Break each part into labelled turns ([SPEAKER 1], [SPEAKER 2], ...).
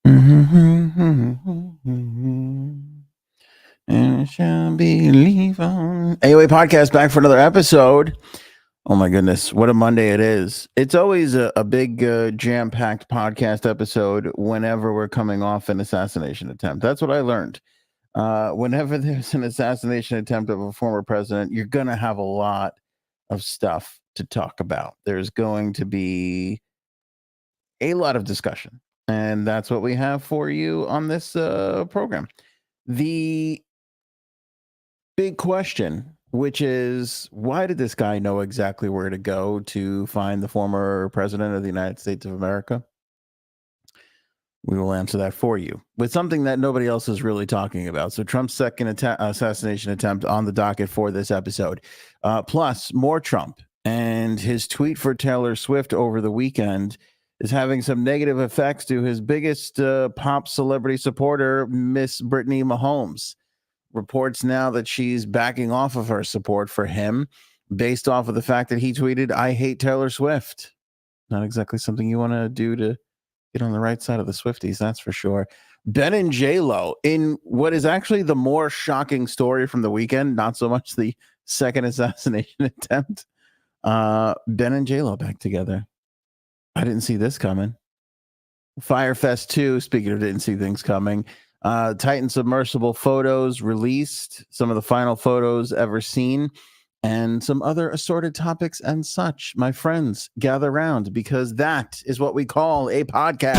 [SPEAKER 1] And I shall believe on AOA podcast back for another episode. Oh my goodness, what a Monday it is. It's always a big jam-packed podcast episode whenever we're coming off an assassination attempt. That's what I learned. Whenever there's an assassination attempt of a former president, you're going to have a lot of stuff to talk about. There's going to be a lot of discussion. And that's what we have for you on this program. The big question, which is why did this guy know exactly where to go to find the former president of the United States of America? We will answer that for you with something that nobody else is really talking about. So Trump's second assassination attempt on the docket for this episode. Plus more Trump and his tweet for Taylor Swift over the weekend is having some negative effects to his biggest pop celebrity supporter, Miss Brittany Mahomes. Reports now that she's backing off of her support for him based off of the fact that he tweeted, "I hate Taylor Swift." Not exactly something you want to do to get on the right side of the Swifties, that's for sure. Ben and JLo in what is actually the more shocking story from the weekend, not so much the second assassination attempt. Ben and JLo back together. I didn't see this coming. Fyre Fest 2, speaking of didn't see things coming. Titan submersible photos released, some of the final photos ever seen, and some other assorted topics and such. My friends, gather round because that is what we call a podcast.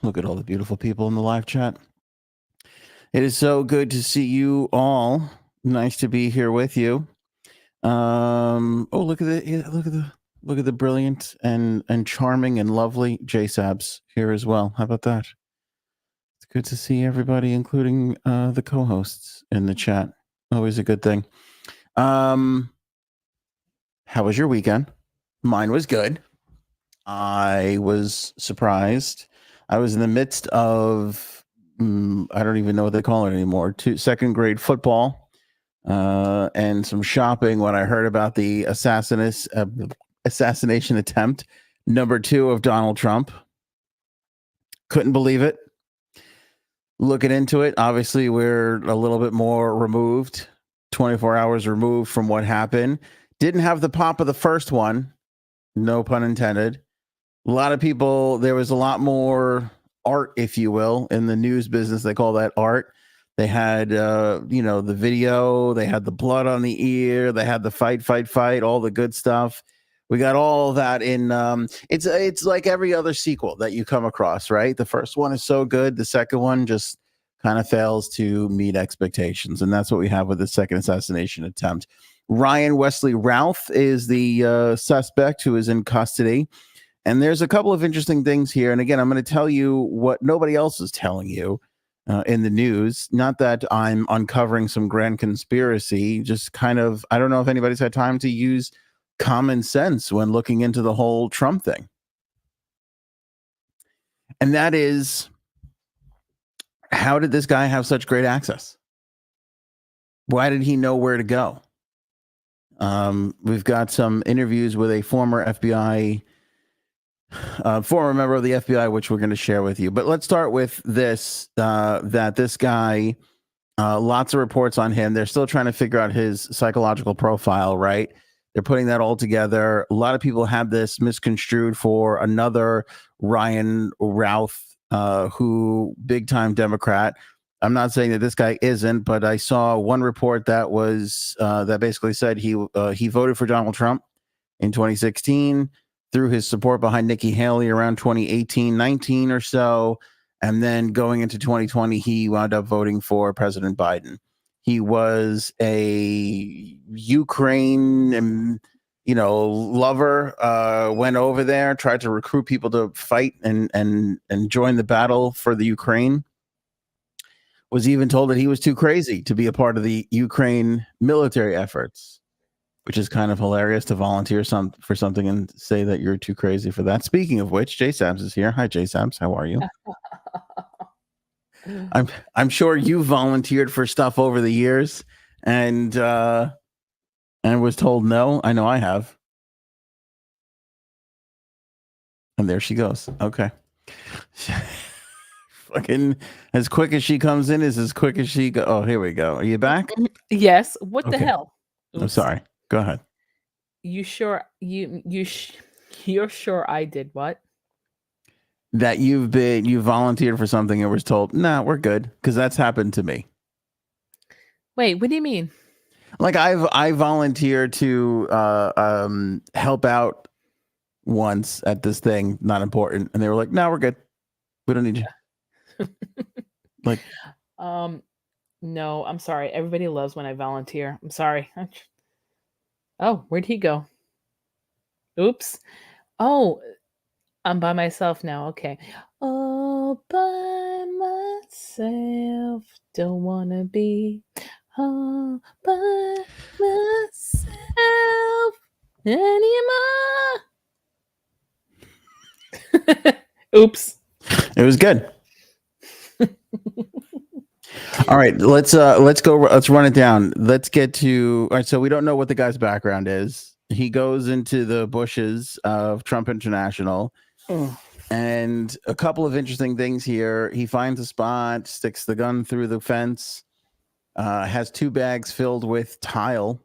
[SPEAKER 1] Look at all the beautiful people in the live chat. It is so good to see you all. Nice to be here with you. Look at the brilliant and charming and lovely J-Sabs here as well. How about that? It's good to see everybody, including the co-hosts in the chat. Always a good thing. How was your weekend? Mine was good. I was surprised. I was in the midst of I don't even know what they call it anymore. Second grade football. And some shopping when I heard about the assassination attempt, number 2 of Donald Trump. Couldn't believe it. Looking into it, obviously we're a little bit more removed, 24 hours removed from what happened. Didn't have the pop of the first one, no pun intended. A lot of people, there was a lot more art, if you will, in the news business. They call that art. They had, the video. They had the blood on the ear. They had the fight, all the good stuff. We got all that in. It's like every other sequel that you come across, right? The first one is so good. The second one just kind of fails to meet expectations. And that's what we have with the second assassination attempt. Ryan Wesley Routh is the suspect who is in custody. And there's a couple of interesting things here. And again, I'm going to tell you what nobody else is telling you. In the news, not that I'm uncovering some grand conspiracy, just kind of, I don't know if anybody's had time to use common sense when looking into the whole Trump thing. And that is, how did this guy have such great access? Why did he know where to go? We've got some interviews with a former member of the FBI, which we're going to share with you. But let's start with this, that this guy, lots of reports on him. They're still trying to figure out his psychological profile, right? They're putting that all together. A lot of people had this misconstrued for another Ryan Routh, who big time Democrat. I'm not saying that this guy isn't, but I saw one report that was that basically said he voted for Donald Trump in 2016. Through his support behind Nikki Haley around 2018-19 or so. And then going into 2020, he wound up voting for President Biden. He was a Ukraine, lover, went over there, tried to recruit people to fight and join the battle for the Ukraine. Was even told that he was too crazy to be a part of the Ukraine military efforts. Which is kind of hilarious to volunteer for something and say that you're too crazy for that. Speaking of which, J Sabs is here. Hi, J Sabs. How are you? I'm sure you volunteered for stuff over the years, and was told no. I know I have. And there she goes. Okay. Fucking as quick as she comes in is as quick as she go. Oh, here we go. Are you back?
[SPEAKER 2] Yes. What the
[SPEAKER 1] Okay.
[SPEAKER 2] hell?
[SPEAKER 1] I'm sorry. Go ahead.
[SPEAKER 2] You sure you're sure I did what?
[SPEAKER 1] That you volunteered for something and was told, nah, we're good. Because that's happened to me.
[SPEAKER 2] Wait, what do you mean?
[SPEAKER 1] Like I volunteered to help out once at this thing, not important. And they were like, no, we're good. We don't need you. Like,
[SPEAKER 2] no, I'm sorry. Everybody loves when I volunteer. I'm sorry. Oh, where'd he go? Oops. Oh, I'm by myself now. Okay. All by myself. Don't wanna be all by myself anymore. Oops.
[SPEAKER 1] it was good. All right, let's go. Let's run it down. Let's get to. All right, so we don't know what the guy's background is. He goes into the bushes of Trump International, and a couple of interesting things here. He finds a spot, sticks the gun through the fence, has 2 bags filled with tile.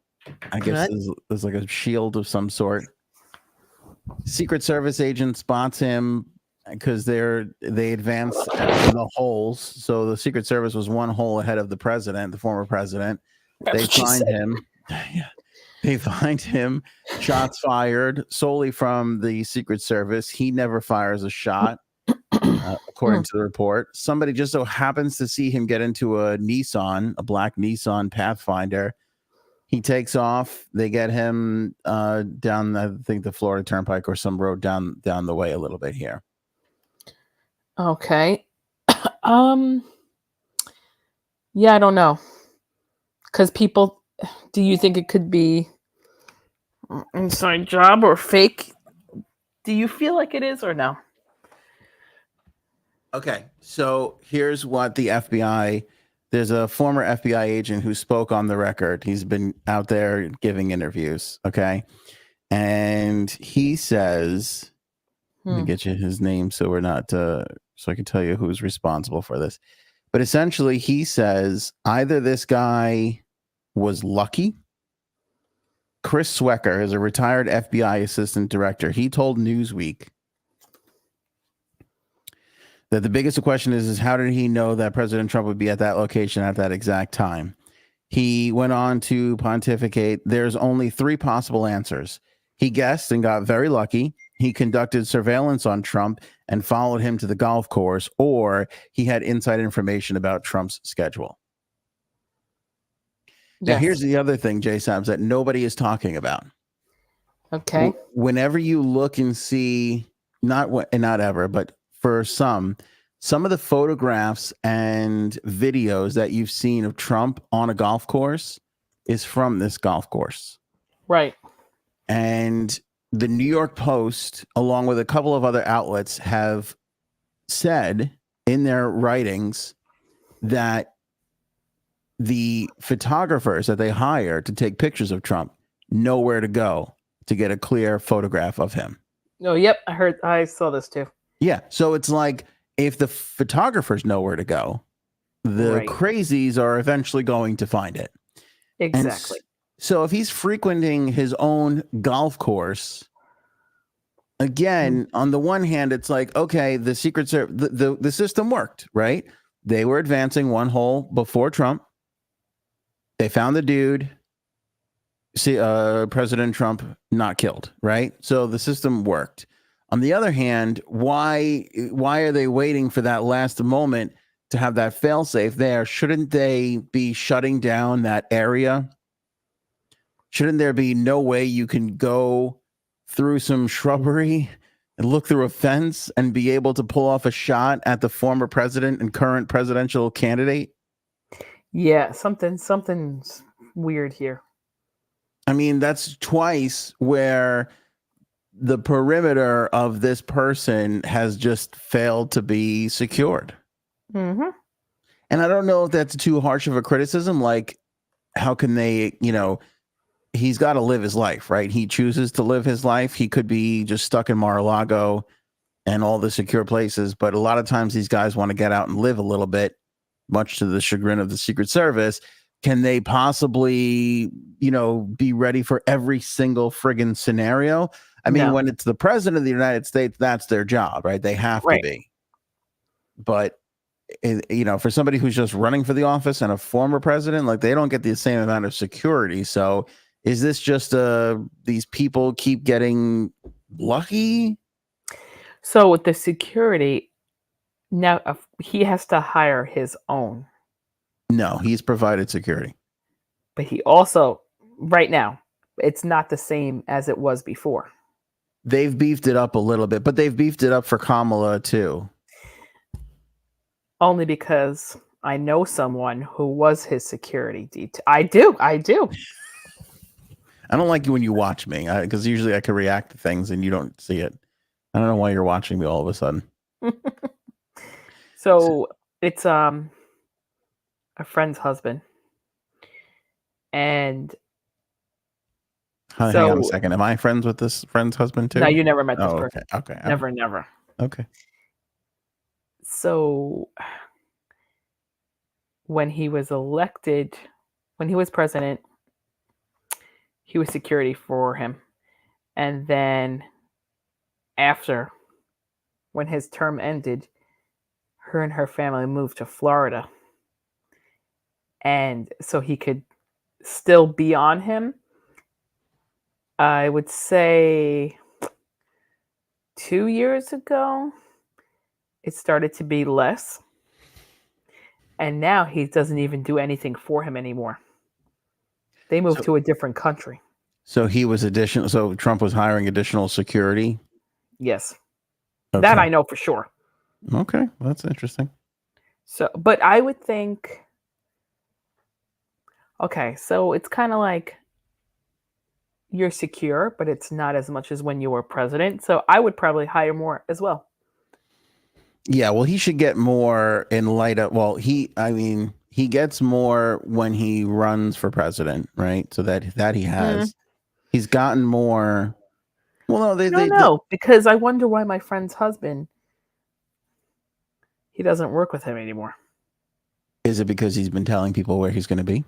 [SPEAKER 1] I guess there's like a shield of some sort. Secret Service agent spots him because they advanced the holes. So the Secret Service was 1 hole ahead of the president, the former president. They find him. They find him. Shots fired solely from the Secret Service. He never fires a shot, according to the report. Somebody just so happens to see him get into a Nissan, a black Nissan Pathfinder. He takes off. They get him down, I think, the Florida Turnpike or some road down the way a little bit here.
[SPEAKER 2] Okay. Yeah, I don't know. Because people, do you think it could be inside job or fake? Do you feel like it is or no?
[SPEAKER 1] Okay, so here's what the FBI. There's a former FBI agent who spoke on the record. He's been out there giving interviews. Okay, and he says, "Let me get you his name so we're not so I can tell you who's responsible for this." But essentially, he says either this guy was lucky. Chris Swecker is a retired FBI assistant director. He told Newsweek that the biggest question is how did he know that President Trump would be at that location at that exact time? He went on to pontificate. There's only 3 possible answers. He guessed and got very lucky. He conducted surveillance on Trump and followed him to the golf course, or he had inside information about Trump's schedule. Now, here's the other thing, Jay Sabs, that nobody is talking about.
[SPEAKER 2] Okay.
[SPEAKER 1] Whenever you look and see, not ever, but for some of the photographs and videos that you've seen of Trump on a golf course is from this golf course.
[SPEAKER 2] Right.
[SPEAKER 1] And the New York Post, along with a couple of other outlets, have said in their writings that the photographers that they hire to take pictures of Trump know where to go to get a clear photograph of him.
[SPEAKER 2] Oh, yep. I saw this too.
[SPEAKER 1] Yeah. So it's like if the photographers know where to go, the crazies are eventually going to find it.
[SPEAKER 2] Exactly.
[SPEAKER 1] So if he's frequenting his own golf course, again, on the one hand, it's like, okay, the Secret Service, the system worked, right? They were advancing 1 hole before Trump. They found the dude. President Trump not killed, right? So the system worked. On the other hand, why are they waiting for that last moment to have that failsafe there? Shouldn't they be shutting down that area? Shouldn't there be no way you can go through some shrubbery and look through a fence and be able to pull off a shot at the former president and current presidential candidate?
[SPEAKER 2] Yeah, something's weird here.
[SPEAKER 1] I mean, that's twice where the perimeter of this person has just failed to be secured.
[SPEAKER 2] Mm-hmm.
[SPEAKER 1] And I don't know if that's too harsh of a criticism. Like, how can they, he's got to live his life, right? He chooses to live his life. He could be just stuck in Mar-a-Lago and all the secure places, but a lot of times these guys want to get out and live a little bit, much to the chagrin of the Secret Service. Can they possibly, be ready for every single friggin' scenario? I mean,
[SPEAKER 2] No.
[SPEAKER 1] when it's the president of the United States, that's their job, right? They have to
[SPEAKER 2] Right.
[SPEAKER 1] be. But for somebody who's just running for the office and a former president, like they don't get the same amount of security. So is this just these people keep getting lucky?
[SPEAKER 2] So with the security, now he has to hire his own,
[SPEAKER 1] No, he's provided security.
[SPEAKER 2] but he also, right now, it's not the same as it was before.
[SPEAKER 1] They've beefed it up a little bit, but they've beefed it up for Kamala too.
[SPEAKER 2] Only because I know someone who was his security detail. I do.
[SPEAKER 1] I don't like you when you watch me, because usually I can react to things and you don't see it. I don't know why you're watching me all of a sudden.
[SPEAKER 2] So it's a friend's husband, and
[SPEAKER 1] hang on a second. Am I friends with this friend's husband too?
[SPEAKER 2] No, you never met this person.
[SPEAKER 1] Okay.
[SPEAKER 2] Never.
[SPEAKER 1] Okay.
[SPEAKER 2] So when he was elected, when he was president, he was security for him. And then after, when his term ended, her and her family moved to Florida. And so he could still be on him. I would say 2 years ago, it started to be less. And now he doesn't even do anything for him anymore. They moved to a different country.
[SPEAKER 1] So he was additional. So Trump was hiring additional security?
[SPEAKER 2] Yes.
[SPEAKER 1] Okay.
[SPEAKER 2] That I know for sure.
[SPEAKER 1] Okay. Well, that's interesting.
[SPEAKER 2] So, but I would think, okay, so it's kind of like you're secure, but it's not as much as when you were president. So I would probably hire more as well.
[SPEAKER 1] Yeah, well, he should get more in light of, well, he gets more when he runs for president, right? So that he has. He's gotten more. Well, no,
[SPEAKER 2] because I wonder why my friend's husband, he doesn't work with him anymore.
[SPEAKER 1] Is it because he's been telling people where he's going to be?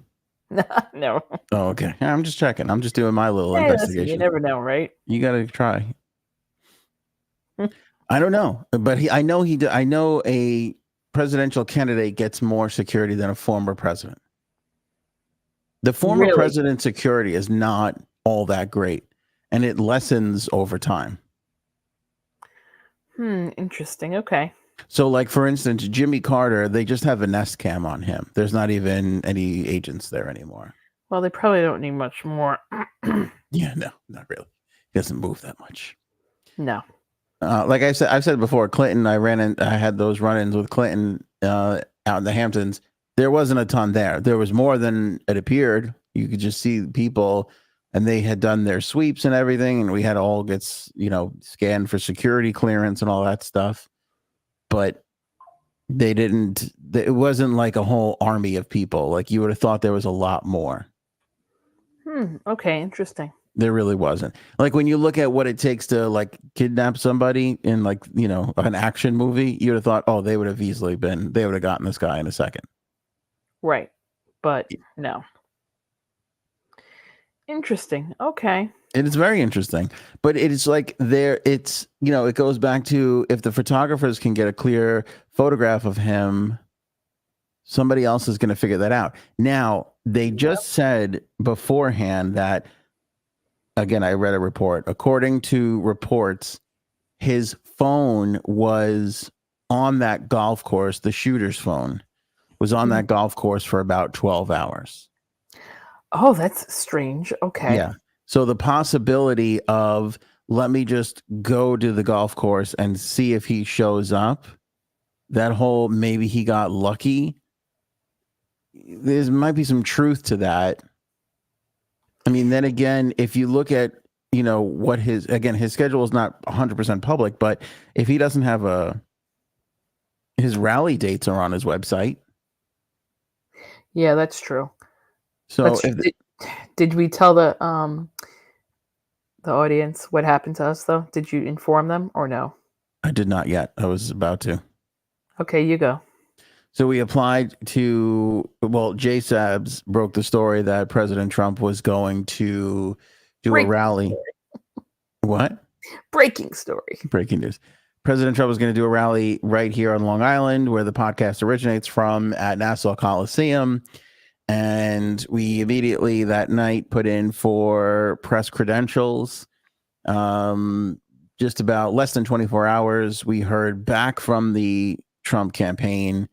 [SPEAKER 2] No.
[SPEAKER 1] Oh, okay. I'm just checking. I'm just doing my little investigation.
[SPEAKER 2] Listen, you never know, right?
[SPEAKER 1] You got to try. I don't know, but I know a presidential candidate gets more security than a former president. The former president's security is not all that great, and it lessens over time.
[SPEAKER 2] Interesting. Okay.
[SPEAKER 1] So, like, for instance, Jimmy Carter, they just have a Nest Cam on him. There's not even any agents there anymore.
[SPEAKER 2] Well, they probably don't need much more.
[SPEAKER 1] Yeah, no, not really. He doesn't move that much.
[SPEAKER 2] No.
[SPEAKER 1] Like I've said before, Clinton, I had those run-ins with Clinton out in the Hamptons. There wasn't a ton there. There was more than it appeared. You could just see people, and they had done their sweeps and everything, and we had to all get, scanned for security clearance and all that stuff. But they didn't. It wasn't like a whole army of people. Like you would have thought there was a lot more.
[SPEAKER 2] Okay, interesting.
[SPEAKER 1] There really wasn't. Like when you look at what it takes to like kidnap somebody in like, an action movie, you'd have thought, oh, they would have gotten this guy in a second.
[SPEAKER 2] Right. But no. Interesting. Okay.
[SPEAKER 1] It is very interesting, but it's like it goes back to if the photographers can get a clear photograph of him, somebody else is going to figure that out. Now, they just said beforehand that, again, I read a report. According to reports, his phone was on that golf course. The shooter's phone was on that golf course for about 12 hours.
[SPEAKER 2] Oh, that's strange. Okay.
[SPEAKER 1] Yeah. So the possibility of, let me just go to the golf course and see if he shows up, that whole maybe he got lucky, there might be some truth to that. I mean, then again, if you look at, what his schedule is not 100% public, but if he doesn't have his rally dates are on his website.
[SPEAKER 2] Yeah, that's true.
[SPEAKER 1] So
[SPEAKER 2] Did we tell the audience what happened to us though? Did you inform them or no?
[SPEAKER 1] I did not yet. I was about to.
[SPEAKER 2] Okay, you go.
[SPEAKER 1] So we applied to, well, JSABS broke the story that President Trump was going to do a rally. What?
[SPEAKER 2] Breaking story.
[SPEAKER 1] Breaking news. President Trump was going to do a rally right here on Long Island, where the podcast originates from, at Nassau Coliseum. And we immediately that night put in for press credentials. Just about less than 24 hours, we heard back from the Trump campaign.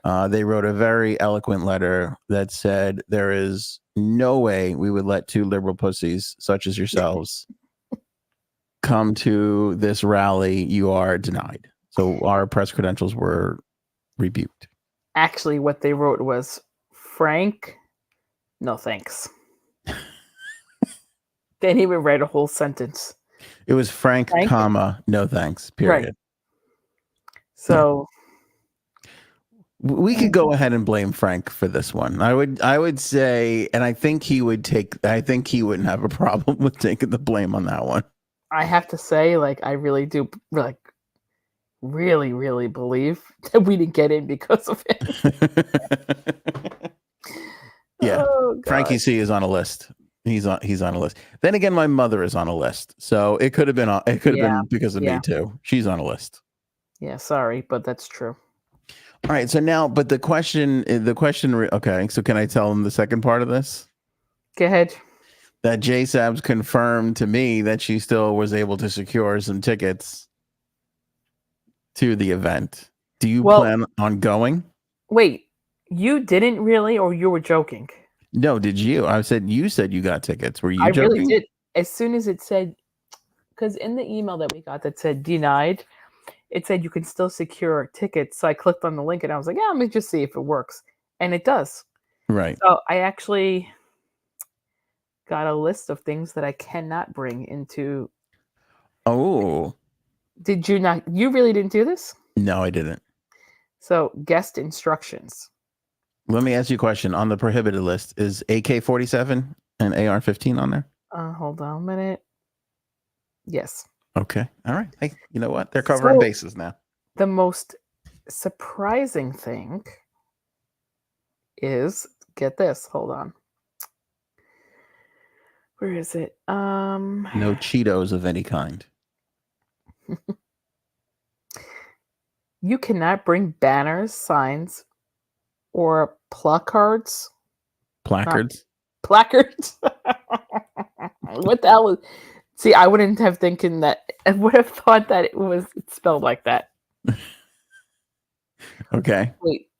[SPEAKER 1] They wrote a very eloquent letter that said there is no way we would let two liberal pussies such as yourselves come to this rally. You are denied. So our press credentials were rebuked.
[SPEAKER 2] Actually, what they wrote was, Frank, no thanks. They didn't even write a whole sentence.
[SPEAKER 1] It was Frank, comma, no thanks, period.
[SPEAKER 2] Right. So
[SPEAKER 1] we could go ahead and blame Frank for this one. I would say, and I think he wouldn't have a problem with taking the blame on that one.
[SPEAKER 2] I have to say, like, I really do, like, really, really believe that we didn't get in because of it.
[SPEAKER 1] Yeah, oh, Frankie C is on a list. He's on a list. Then again, my mother is on a list, so it could have been been because of me too. She's on a list.
[SPEAKER 2] Yeah, sorry, but that's true.
[SPEAKER 1] All right, so now, but the question. Okay, so can I tell them the second part of this?
[SPEAKER 2] Go ahead.
[SPEAKER 1] That JSABS confirmed to me that she still was able to secure some tickets to the event. Do you plan on going?
[SPEAKER 2] Wait, you didn't really, or you were joking?
[SPEAKER 1] No, did you? You said you got tickets. Were you joking? I really did.
[SPEAKER 2] As soon as it said, because in the email that we got that said denied, it said you can still secure tickets. So I clicked on the link and I was like, yeah, let me just see if it works. And it does.
[SPEAKER 1] Right.
[SPEAKER 2] So I actually got a list of things that I cannot bring into.
[SPEAKER 1] Oh.
[SPEAKER 2] Did you not? You really didn't do this?
[SPEAKER 1] No, I didn't.
[SPEAKER 2] So guest instructions.
[SPEAKER 1] Let me ask you a question. On the prohibited list, is AK-47 and AR-15 on there?
[SPEAKER 2] Hold on a minute. Yes.
[SPEAKER 1] Okay. All right. Hey, you know what? They're covering bases now.
[SPEAKER 2] The most surprising thing is, get this. Hold on. Where is it?
[SPEAKER 1] No Cheetos of any kind.
[SPEAKER 2] You cannot bring banners, signs, or placards.
[SPEAKER 1] Placards?
[SPEAKER 2] Placards? What the hell is... See, I wouldn't have thinking that. I would have thought that it's spelled like that.
[SPEAKER 1] Okay.
[SPEAKER 2] Wait.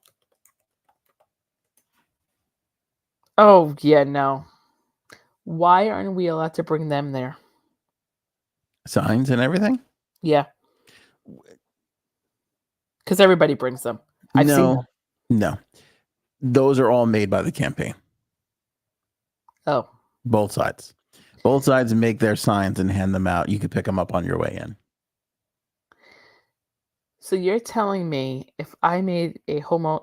[SPEAKER 2] Oh, yeah, no. Why aren't we allowed to bring them there?
[SPEAKER 1] Signs and everything?
[SPEAKER 2] Yeah. Because everybody brings them. I've seen them.
[SPEAKER 1] No. Those are all made by the campaign.
[SPEAKER 2] Oh.
[SPEAKER 1] Both sides. Both sides make their signs and hand them out. You can pick them up on your way in.
[SPEAKER 2] So you're telling me if I made a homemade,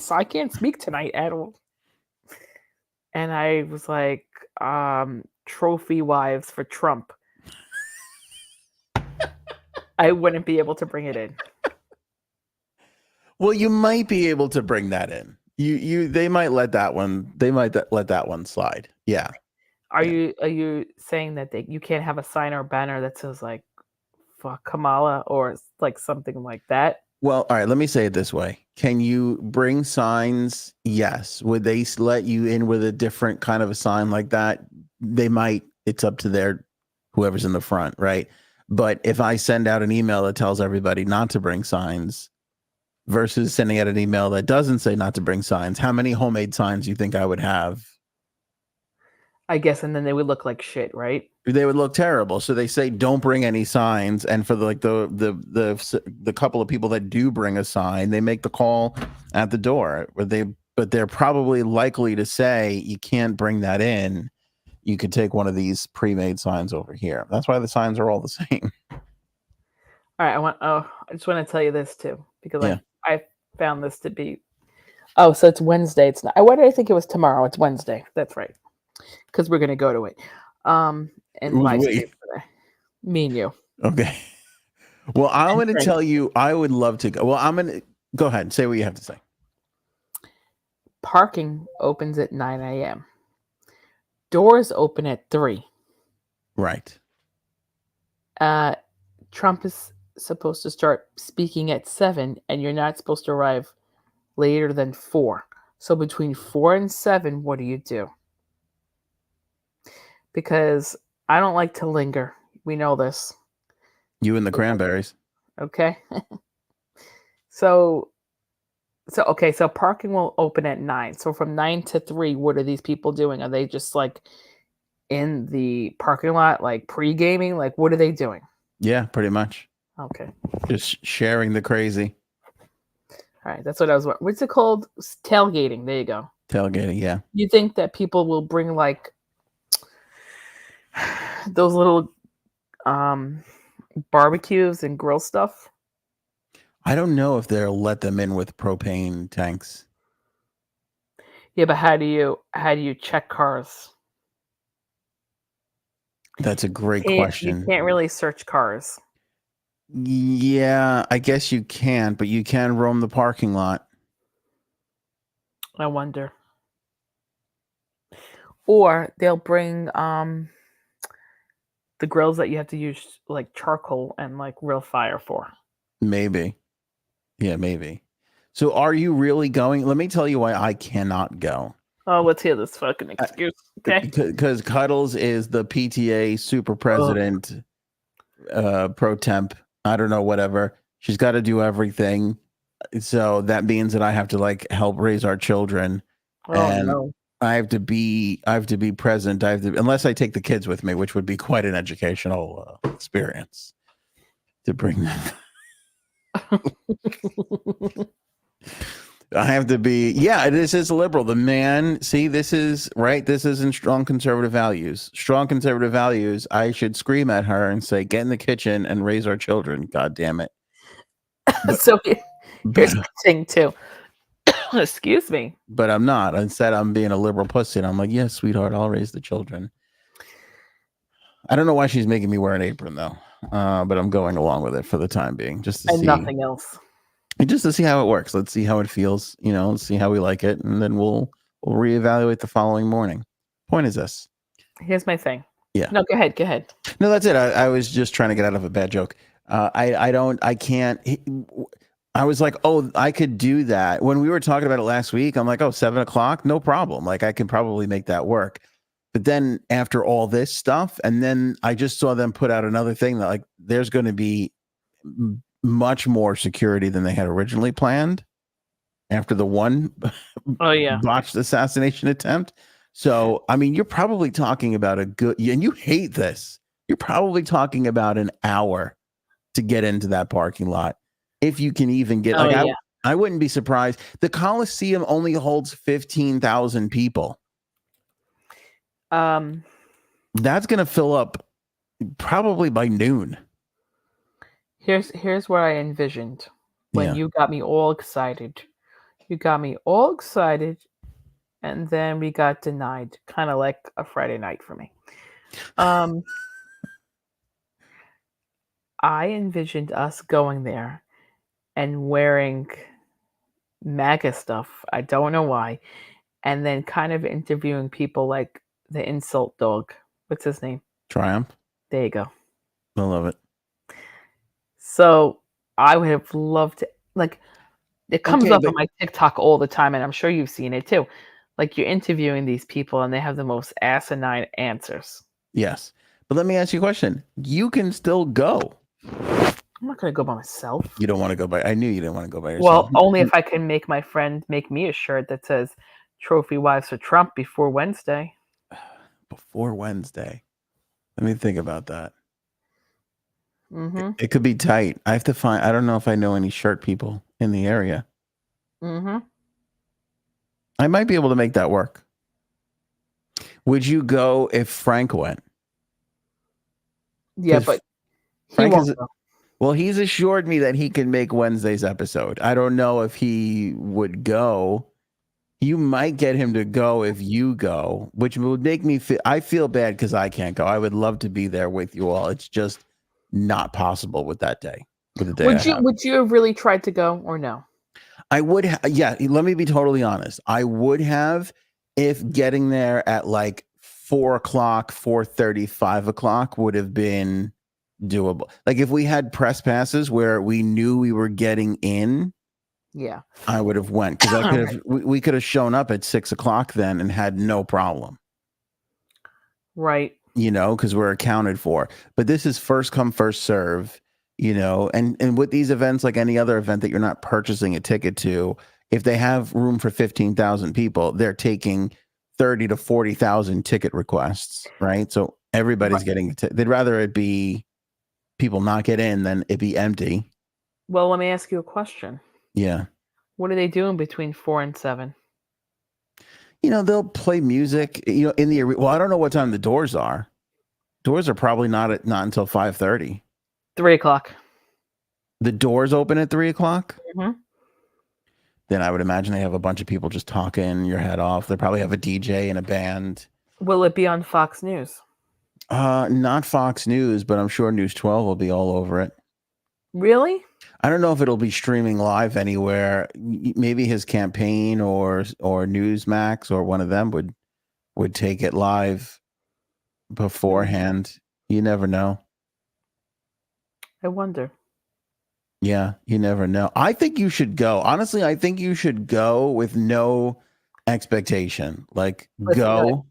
[SPEAKER 2] so I can't speak tonight at all. And I was like, trophy wives for Trump. I wouldn't be able to bring it in.
[SPEAKER 1] Well, you might be able to bring that in. They might let that one. They might let that one slide. Yeah.
[SPEAKER 2] Are you saying that you can't have a sign or banner that says like "fuck Kamala" or like something like that?
[SPEAKER 1] Well, all right. Let me say it this way: can you bring signs? Yes. Would they let you in with a different kind of a sign like that? They might. It's up to whoever's in the front, right? But if I send out an email that tells everybody not to bring signs versus sending out an email that doesn't say not to bring signs, how many homemade signs do you think I would have?
[SPEAKER 2] I guess, and then they would look like shit, right?
[SPEAKER 1] They would look terrible. So they say don't bring any signs, and for the couple of people that do bring a sign, they make the call at the door. But they're probably likely to say you can't bring that in. You could take one of these pre-made signs over here. That's why the signs are all the same.
[SPEAKER 2] All right, I just want to tell you this too, because I found this to be Oh, so it's Wednesday. It's not. Why did I think it was tomorrow? It's Wednesday. That's right. Because we're gonna go to it. And
[SPEAKER 1] Who's
[SPEAKER 2] live stream
[SPEAKER 1] we?
[SPEAKER 2] today. Me and you.
[SPEAKER 1] Okay. Well, I'm
[SPEAKER 2] And
[SPEAKER 1] going to
[SPEAKER 2] drink.
[SPEAKER 1] tell you, I would love to go. Well, I'm going to go ahead and say what you have to say.
[SPEAKER 2] Parking opens at 9 a.m. Doors open at 3.
[SPEAKER 1] Right.
[SPEAKER 2] Trump is supposed to start speaking at 7, and you're not supposed to arrive later than 4. So between 4 and 7, what do you do? Because I don't like to linger. We know this.
[SPEAKER 1] You and the cranberries.
[SPEAKER 2] Okay. So okay, so parking will open at 9. So from 9 to 3, what are these people doing? Are they just like in the parking lot, like pre-gaming? Like, what are they doing?
[SPEAKER 1] Yeah, pretty much.
[SPEAKER 2] Okay.
[SPEAKER 1] Just sharing the crazy.
[SPEAKER 2] All right, that's what I was. What's it called? Tailgating. There you go.
[SPEAKER 1] Tailgating, yeah.
[SPEAKER 2] You think that people will bring like those little barbecues and grill stuff?
[SPEAKER 1] I don't know if they'll let them in with propane tanks.
[SPEAKER 2] Yeah, but how do you check cars?
[SPEAKER 1] That's a great
[SPEAKER 2] You
[SPEAKER 1] question.
[SPEAKER 2] can't really search cars.
[SPEAKER 1] Yeah, I guess you can, but you can roam the parking lot.
[SPEAKER 2] I wonder. Or they'll bring the grills that you have to use like charcoal and like real fire for.
[SPEAKER 1] Maybe. Yeah, maybe. So are you really going? Let me tell you why I cannot go.
[SPEAKER 2] Oh, let's hear this fucking excuse. Okay.
[SPEAKER 1] Because Cuddles is the PTA super president, pro temp. I don't know, whatever. She's got to do everything. So that means that I have to like help raise our children.
[SPEAKER 2] Oh
[SPEAKER 1] And
[SPEAKER 2] no.
[SPEAKER 1] I have to be present. Unless I take the kids with me, which would be quite an educational experience to bring them. I have to be, this is liberal. The man, see, this is right. This is in strong conservative values. Strong conservative values. I should scream at her and say, get in the kitchen and raise our children. God damn it.
[SPEAKER 2] So here's the thing too. Excuse me.
[SPEAKER 1] But I'm not. Instead, I'm being a liberal pussy. And I'm like, yes, sweetheart, I'll raise the children. I don't know why she's making me wear an apron, though. But I'm going along with it for the time being, just to see
[SPEAKER 2] Nothing else.
[SPEAKER 1] Just to see how it works. Let's see how it feels. Let's see how we like it, and then we'll reevaluate the following morning. Point is this.
[SPEAKER 2] Here's my thing.
[SPEAKER 1] Yeah.
[SPEAKER 2] No, go ahead. Go ahead.
[SPEAKER 1] No, that's it. I was just trying to get out of a bad joke. I can't. I was like, oh, I could do that. When we were talking about it last week, I'm like, oh, 7:00, no problem. Like I can probably make that work. But then after all this stuff, and then I just saw them put out another thing that like there's going to be much more security than they had originally planned after the one botched assassination attempt. So, I mean, you're probably talking about and you hate this, you're probably talking about an hour to get into that parking lot. If you can even get, I wouldn't be surprised. The Coliseum only holds 15,000 people. That's going to fill up probably by noon.
[SPEAKER 2] Here's what I envisioned when you got me all excited. You got me all excited, and then we got denied, kind of like a Friday night for me. I envisioned us going there and wearing MAGA stuff. I don't know why. And then kind of interviewing people like the insult dog. What's his name?
[SPEAKER 1] Triumph.
[SPEAKER 2] There you go.
[SPEAKER 1] I love it.
[SPEAKER 2] So I would have loved to, like, it comes up on my TikTok all the time, and I'm sure you've seen it too. Like you're interviewing these people and they have the most asinine answers.
[SPEAKER 1] Yes. But let me ask you a question. You can still go.
[SPEAKER 2] I'm not going to go by myself.
[SPEAKER 1] You don't want to go by, I knew you didn't want to go by yourself.
[SPEAKER 2] Well, only if I can make my friend make me a shirt that says Trophy Wives for Trump before Wednesday.
[SPEAKER 1] Before Wednesday. Let me think about that.
[SPEAKER 2] Mm-hmm.
[SPEAKER 1] It could be tight. I have to find, I don't know if I know any shirt people in the area.
[SPEAKER 2] Mm-hmm.
[SPEAKER 1] I might be able to make that work. Would you go if Frank went?
[SPEAKER 2] Yeah, but
[SPEAKER 1] Frank is, well, he's assured me that he can make Wednesday's episode. I don't know if he would go. You might get him to go if you go, which would make me feel. I feel bad because I can't go. I would love to be there with you all. It's just not possible with that day. With the day I have.
[SPEAKER 2] Would you have really tried to go or no?
[SPEAKER 1] I would. Yeah. Let me be totally honest. I would have if getting there at like 4 o'clock, 4:30, 5 o'clock would have been doable. Like if we had press passes where we knew we were getting in.
[SPEAKER 2] Yeah.
[SPEAKER 1] I would have went because I could have. We could have shown up at 6 o'clock then and had no problem.
[SPEAKER 2] Right.
[SPEAKER 1] Because we're accounted for. But this is first come, first serve. And with these events, like any other event that you're not purchasing a ticket to, if they have room for 15,000 people, they're taking 30 to 40,000 ticket requests, right? So everybody's getting. They'd rather it be people not get in than it be empty.
[SPEAKER 2] Well, let me ask you a question.
[SPEAKER 1] Yeah.
[SPEAKER 2] What are they doing between 4 and 7?
[SPEAKER 1] They'll play music, in the, well, I don't know what time the doors are. Doors are probably not until 5:30.
[SPEAKER 2] 3 o'clock.
[SPEAKER 1] The doors open at 3 o'clock.
[SPEAKER 2] Mm-hmm.
[SPEAKER 1] Then I would imagine they have a bunch of people just talking your head off. They probably have a DJ and a band.
[SPEAKER 2] Will it be on Fox News?
[SPEAKER 1] Not Fox News, but I'm sure News 12 will be all over it.
[SPEAKER 2] Really?
[SPEAKER 1] I don't know if it'll be streaming live anywhere. Maybe his campaign or Newsmax or one of them would take it live beforehand. You never know.
[SPEAKER 2] I wonder.
[SPEAKER 1] Yeah, you never know. I think you should go. Honestly, I think you should go with no expectation. Like go.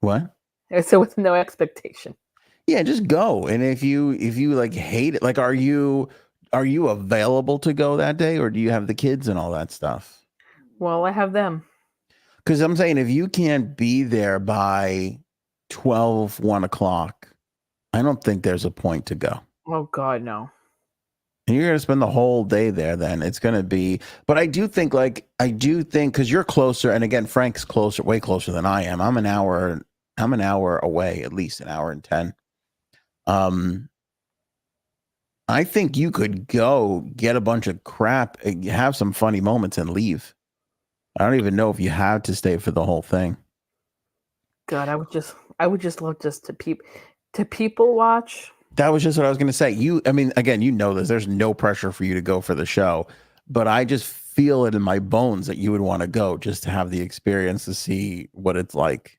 [SPEAKER 1] What?
[SPEAKER 2] So with no expectation.
[SPEAKER 1] Yeah, just go. And if you like hate it, like are you available to go that day, or do you have the kids and all that stuff?
[SPEAKER 2] Well, I have them.
[SPEAKER 1] Because I'm saying if you can't be there by 12, 1 o'clock, I don't think there's a point to go.
[SPEAKER 2] Oh God, no.
[SPEAKER 1] And you're going to spend the whole day there then. It's going to be, but I do think because you're closer, and again, Frank's closer, way closer than I am. I'm an hour away, at least an hour and 10. I think you could go get a bunch of crap, have some funny moments and leave. I don't even know if you have to stay for the whole thing.
[SPEAKER 2] God, I would just love just to people watch.
[SPEAKER 1] That was just what I was going to say. Again, this. There's no pressure for you to go for the show, but I just feel it in my bones that you would want to go just to have the experience to see what it's like.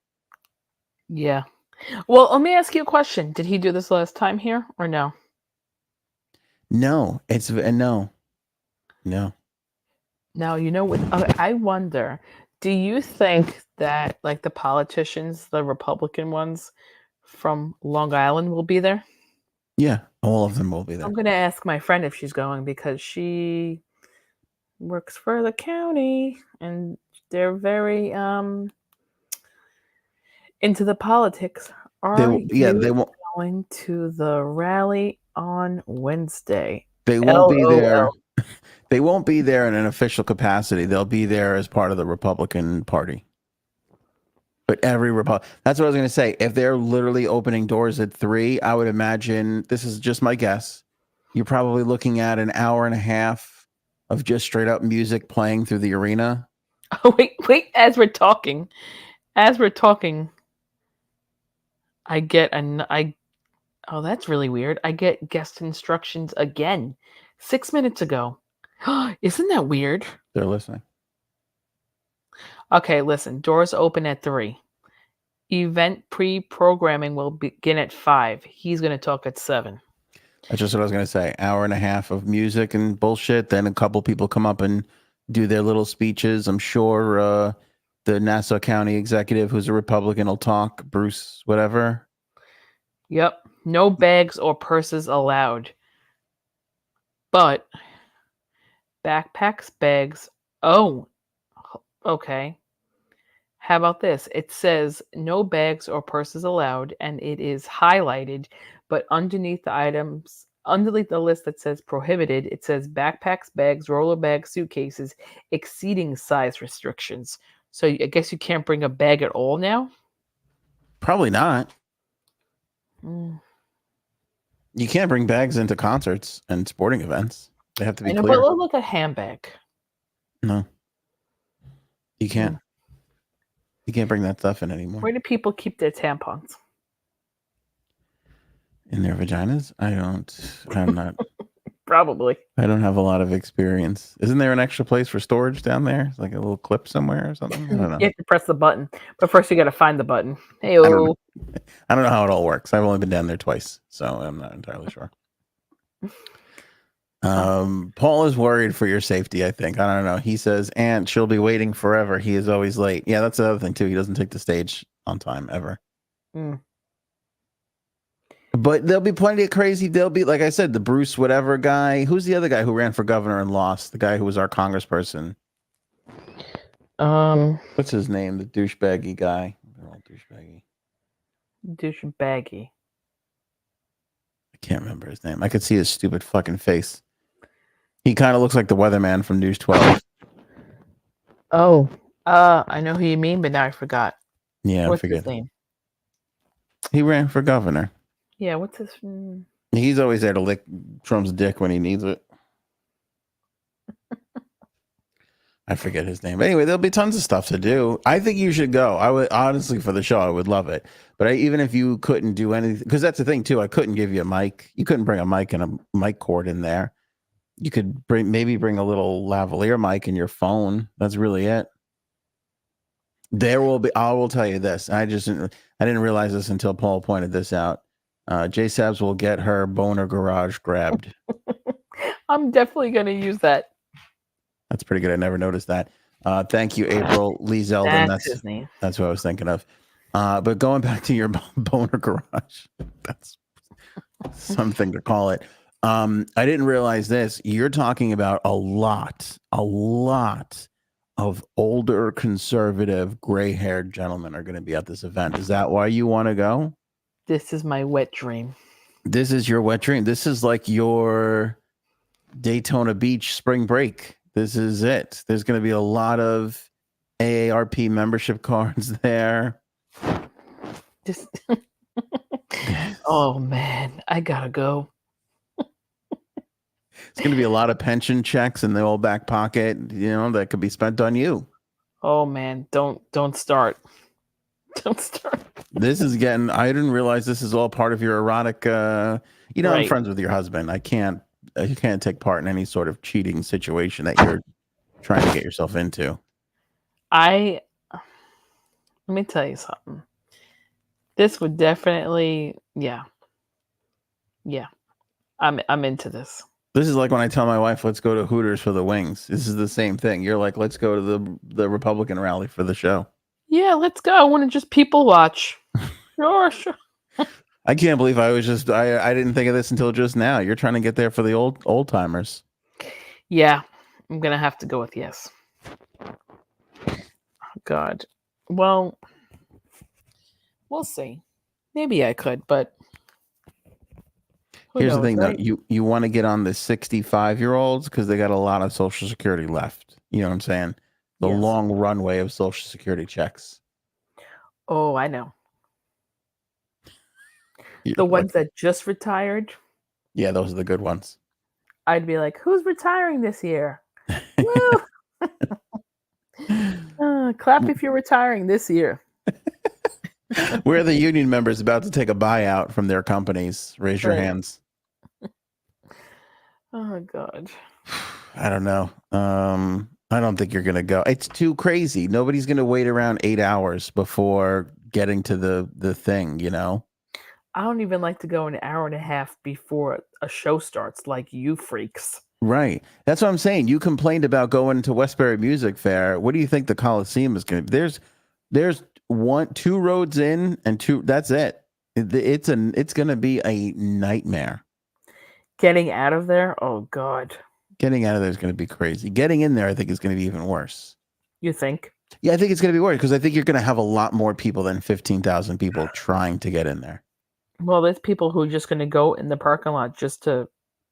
[SPEAKER 2] Yeah. Well, let me ask you a question. Did he do this last time here or no?
[SPEAKER 1] No, no.
[SPEAKER 2] Now, I wonder, do you think that like the politicians, the Republican ones from Long Island will be there?
[SPEAKER 1] Yeah, all of them will be there.
[SPEAKER 2] I'm going to ask my friend if she's going because she works for the county and they're very into the politics. They won't going to the rally on Wednesday.
[SPEAKER 1] They won't be there. They won't be there in an official capacity. They'll be there as part of the Republican Party. But that's what I was going to say. If they're literally opening doors at 3, I would imagine, this is just my guess, you're probably looking at an hour and a half of just straight up music playing through the arena.
[SPEAKER 2] Oh, wait. As we're talking, oh, that's really weird. I get guest instructions again 6 minutes ago. Isn't that weird?
[SPEAKER 1] They're listening.
[SPEAKER 2] Okay, listen. Doors open at 3. Event pre-programming will begin at 5. He's going to talk at 7.
[SPEAKER 1] That's just what I was going to say. Hour and a half of music and bullshit. Then a couple people come up and do their little speeches. I'm sure the Nassau County executive, who's a Republican, will talk. Bruce, whatever.
[SPEAKER 2] Yep. No bags or purses allowed. But backpacks, bags. Oh, okay. How about this? It says no bags or purses allowed, and it is highlighted, but underneath the list that says prohibited, it says backpacks, bags, roller bags, suitcases, exceeding size restrictions. So I guess you can't bring a bag at all now?
[SPEAKER 1] Probably not. You can't bring bags into concerts and sporting events. They have to be clear.
[SPEAKER 2] But look, a handbag.
[SPEAKER 1] No. You can't. You can't bring that stuff in anymore.
[SPEAKER 2] Where do people keep their tampons?
[SPEAKER 1] In their vaginas? I'm not.
[SPEAKER 2] Probably.
[SPEAKER 1] I don't have a lot of experience. Isn't there an extra place for storage down there? It's like a little clip somewhere or something? I don't know.
[SPEAKER 2] You have to press the button, but first you got to find the button. Hey,
[SPEAKER 1] I don't know how it all works. I've only been down there twice, so I'm not entirely sure. Paul is worried for your safety, I think. I don't know. He says, "Aunt, she'll be waiting forever. He is always late." Yeah, that's the other thing too. He doesn't take the stage on time ever. But there'll be plenty of crazy. There'll be, like I said, the Bruce whatever guy. Who's the other guy who ran for governor and lost? The guy who was our congressperson. What's his name? The douchebaggy guy.
[SPEAKER 2] Douchebaggy.
[SPEAKER 1] I can't remember his name. I could see his stupid fucking face. He kind of looks like the weatherman from News 12.
[SPEAKER 2] Oh, I know who you mean, but now I forgot.
[SPEAKER 1] Yeah,
[SPEAKER 2] what's
[SPEAKER 1] I forget
[SPEAKER 2] his name?
[SPEAKER 1] He ran for governor.
[SPEAKER 2] Yeah, what's his?
[SPEAKER 1] He's always there to lick Trump's dick when he needs it. I forget his name. Anyway, there'll be tons of stuff to do. I think you should go. I would honestly, for the show, I would love it. But even if you couldn't do anything, because that's the thing too, I couldn't give you a mic. You couldn't bring a mic and a mic cord in there. You could maybe bring a little lavalier mic in your phone. That's really it. There will be. I will tell you this. I didn't realize this until Paul pointed this out. J Sabs will get her boner garage grabbed.
[SPEAKER 2] I'm definitely going to use that.
[SPEAKER 1] That's pretty good. I never noticed that. Thank you, April Lee Zeldin.
[SPEAKER 2] That's his name.
[SPEAKER 1] That's what I was thinking of. But going back to your boner garage, that's something to call it. I didn't realize this. You're talking about a lot of older, conservative, gray-haired gentlemen are going to be at this event. Is that why you want to go?
[SPEAKER 2] This is my wet dream.
[SPEAKER 1] This is your wet dream. This is like your Daytona Beach spring break. This is it. There's going to be a lot of AARP membership cards there.
[SPEAKER 2] Oh, man. I got to go.
[SPEAKER 1] It's going to be a lot of pension checks in the old back pocket, that could be spent on you.
[SPEAKER 2] Oh, man. Don't start. Don't start.
[SPEAKER 1] This is getting, I didn't realize this is all part of your erotic, right. I'm friends with your husband. You can't take part in any sort of cheating situation that you're trying to get yourself into.
[SPEAKER 2] Let me tell you something. This would definitely, yeah. I'm into this.
[SPEAKER 1] This is like when I tell my wife, let's go to Hooters for the wings. This is the same thing. You're like, let's go to the Republican rally for the show.
[SPEAKER 2] Yeah, let's go. I want to just people watch. Sure.
[SPEAKER 1] I can't believe I didn't think of this until just now. You're trying to get there for the old timers.
[SPEAKER 2] Yeah, I'm going to have to go with yes. Oh, God. Well, we'll see. Maybe I could, but
[SPEAKER 1] here's the thing, right? Though. You want to get on the 65-year-olds because they got a lot of Social Security left. You know what I'm saying? The long runway of Social Security checks.
[SPEAKER 2] Oh, I know. The ones that just retired.
[SPEAKER 1] Yeah, those are the good ones.
[SPEAKER 2] I'd be like, who's retiring this year? Clap if you're retiring this year.
[SPEAKER 1] Where are the union members about to take a buyout from their companies? Raise your hands.
[SPEAKER 2] Oh, God.
[SPEAKER 1] I don't know. I don't think you're going to go. It's too crazy. Nobody's going to wait around 8 hours before getting to the thing,
[SPEAKER 2] I don't even like to go an hour and a half before a show starts like you freaks.
[SPEAKER 1] Right. That's what I'm saying. You complained about going to Westbury Music Fair. What do you think the Coliseum is going to be? There's 2 roads in and 2. That's it. It's going to be a nightmare.
[SPEAKER 2] Getting out of there? Oh, God.
[SPEAKER 1] Getting out of there is going to be crazy. Getting in there, I think, is going to be even worse.
[SPEAKER 2] You think?
[SPEAKER 1] Yeah, I think it's going to be worse because I think you're going to have a lot more people than 15,000 people trying to get in there.
[SPEAKER 2] Well, there's people who are just going to go in the parking lot just to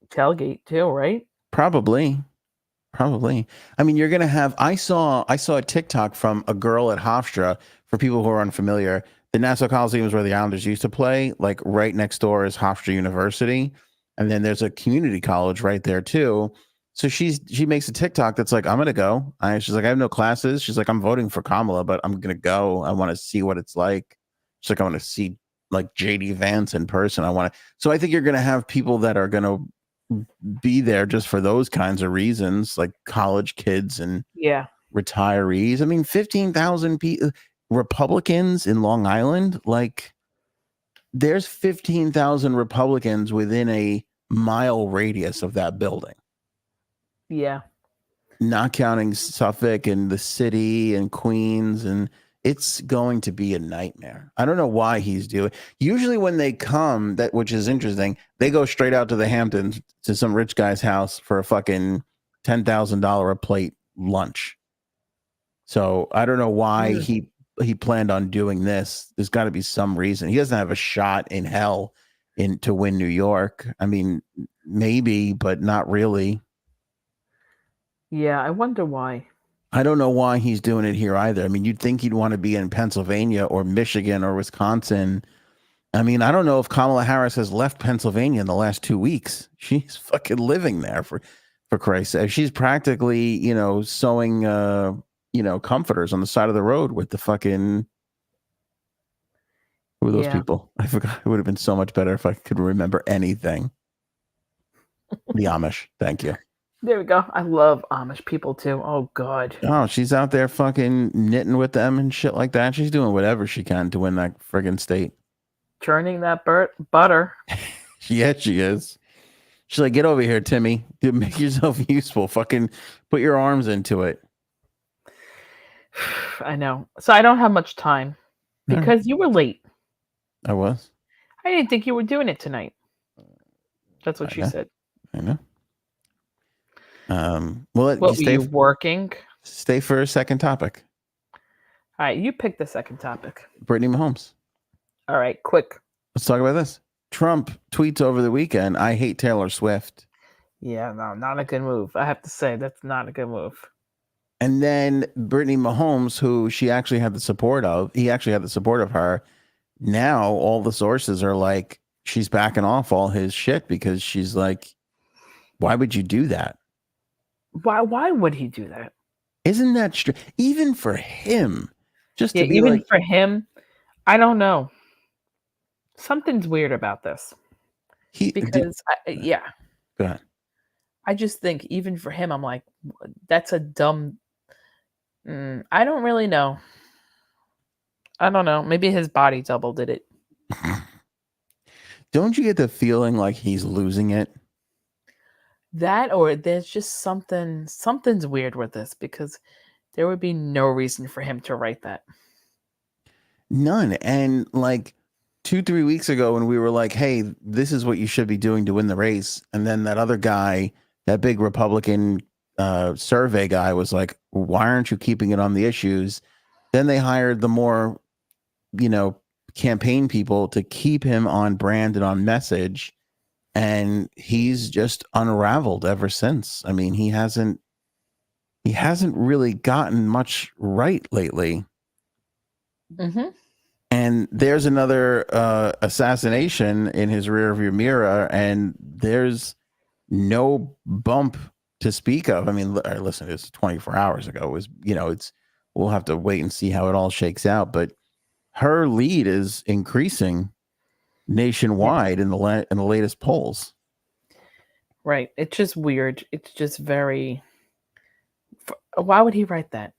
[SPEAKER 2] tailgate too, right?
[SPEAKER 1] Probably. I mean, you're going to have, I saw a TikTok from a girl at Hofstra. For people who are unfamiliar, the Nassau Coliseum is where the Islanders used to play. Like right next door is Hofstra University. And then there's a community college right there too. So she makes a TikTok that's like, I'm gonna go. She's like, I have no classes. She's like, I'm voting for Kamala, but I'm gonna go. I want to see what it's like. She's like, I want to see like JD Vance in person. I want to. So I think you're gonna have people that are gonna be there just for those kinds of reasons, like college kids and
[SPEAKER 2] Yeah.
[SPEAKER 1] retirees. I mean, 15,000 people, Republicans in Long Island. Like, there's 15,000 Republicans within a mile radius of that building.
[SPEAKER 2] Yeah.
[SPEAKER 1] Not counting Suffolk and the city and Queens, and it's going to be a nightmare. I don't know why he's doing. Usually when they come, that which is interesting, they go straight out to the Hamptons to some rich guy's house for a fucking $10,000 a plate lunch. So I don't know why he planned on doing this. There's got to be some reason. He doesn't have a shot in hell to win New York. I mean, maybe, but not really.
[SPEAKER 2] Yeah, I wonder why.
[SPEAKER 1] I don't know why he's doing it here either. I mean, you'd think he'd want to be in Pennsylvania or Michigan or Wisconsin. I mean, I don't know if Kamala Harris has left Pennsylvania in the last 2 weeks. She's fucking living there for Christ's sake. She's practically, sewing, comforters on the side of the road with the fucking. Who are those people? I forgot. It would have been so much better if I could remember anything. The Amish. Thank you.
[SPEAKER 2] There we go. I love Amish people too. Oh God.
[SPEAKER 1] Oh, she's out there fucking knitting with them and shit like that. She's doing whatever she can to win that friggin' state.
[SPEAKER 2] Churning that butter.
[SPEAKER 1] Yeah, she is. She's like, get over here, Timmy. Dude, make yourself useful. Fucking put your arms into it.
[SPEAKER 2] I know. So I don't have much time because you were late.
[SPEAKER 1] I was.
[SPEAKER 2] I didn't think you were doing it tonight. That's what she said.
[SPEAKER 1] I know.
[SPEAKER 2] What were you working?
[SPEAKER 1] Stay for a second topic.
[SPEAKER 2] All right, you pick the second topic.
[SPEAKER 1] Brittany Mahomes.
[SPEAKER 2] All right, quick.
[SPEAKER 1] Let's talk about this. Trump tweets over the weekend, I hate Taylor Swift.
[SPEAKER 2] Yeah, no, not a good move. I have to say, that's not a good move.
[SPEAKER 1] And then Brittany Mahomes, who he actually had the support of her. Now all the sources are like, she's backing off all his shit because she's like, why would you do that?
[SPEAKER 2] Why would he do that?
[SPEAKER 1] Isn't that even for him? Just to be
[SPEAKER 2] even for him, I don't know. Something's weird about this.
[SPEAKER 1] Go ahead.
[SPEAKER 2] I just think even for him, I'm like, that's a dumb. I don't really know. I don't know. Maybe his body double did it.
[SPEAKER 1] Don't you get the feeling like he's losing it?
[SPEAKER 2] That, or there's just something's weird with this, because there would be no reason for him to write that.
[SPEAKER 1] None. And like 2-3 weeks ago when we were like, hey, this is what you should be doing to win the race. And then that other guy, that big Republican survey guy was like, why aren't you keeping it on the issues? Then they hired the more, campaign people to keep him on brand and on message. And he's just unraveled ever since. I mean, he hasn't really gotten much right lately.
[SPEAKER 2] Mm-hmm.
[SPEAKER 1] And there's another assassination in his rearview mirror, and there's no bump to speak of. I mean, listen, it's 24 hours ago. It was, we'll have to wait and see how it all shakes out. But her lead is increasing nationwide in the latest polls.
[SPEAKER 2] Right. It's just weird. It's just very. Why would he write that?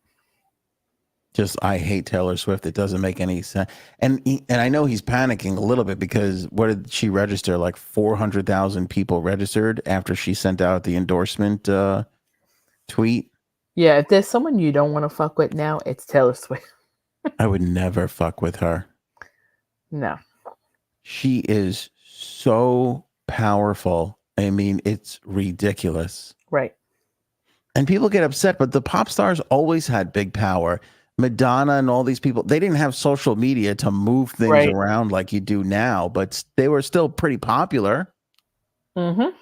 [SPEAKER 1] Just, I hate Taylor Swift. It doesn't make any sense. And I know he's panicking a little bit because what did she register? Like 400,000 people registered after she sent out the endorsement tweet.
[SPEAKER 2] Yeah, if there's someone you don't want to fuck with now, it's Taylor Swift.
[SPEAKER 1] I would never fuck with her.
[SPEAKER 2] No.
[SPEAKER 1] She is so powerful. I mean, it's ridiculous.
[SPEAKER 2] Right.
[SPEAKER 1] And people get upset, but the pop stars always had big power. Madonna and all these people, they didn't have social media to move things around like you do now, but they were still pretty popular.
[SPEAKER 2] Mm-hmm.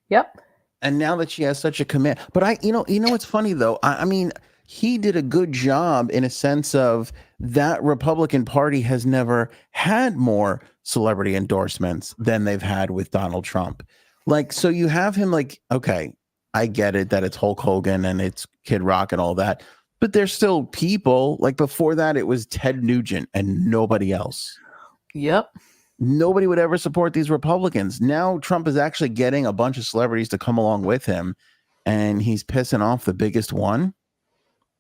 [SPEAKER 2] Yep.
[SPEAKER 1] And now that she has such a command, but you know what's funny though? I mean, he did a good job in a sense of that Republican Party has never had more celebrity endorsements than they've had with Donald Trump. Like, so you have him like, okay, I get it that it's Hulk Hogan and it's Kid Rock and all that, but there's still people. Like before that, it was Ted Nugent and nobody else.
[SPEAKER 2] Yep.
[SPEAKER 1] Nobody would ever support these Republicans. Now Trump is actually getting a bunch of celebrities to come along with him, and he's pissing off the biggest one.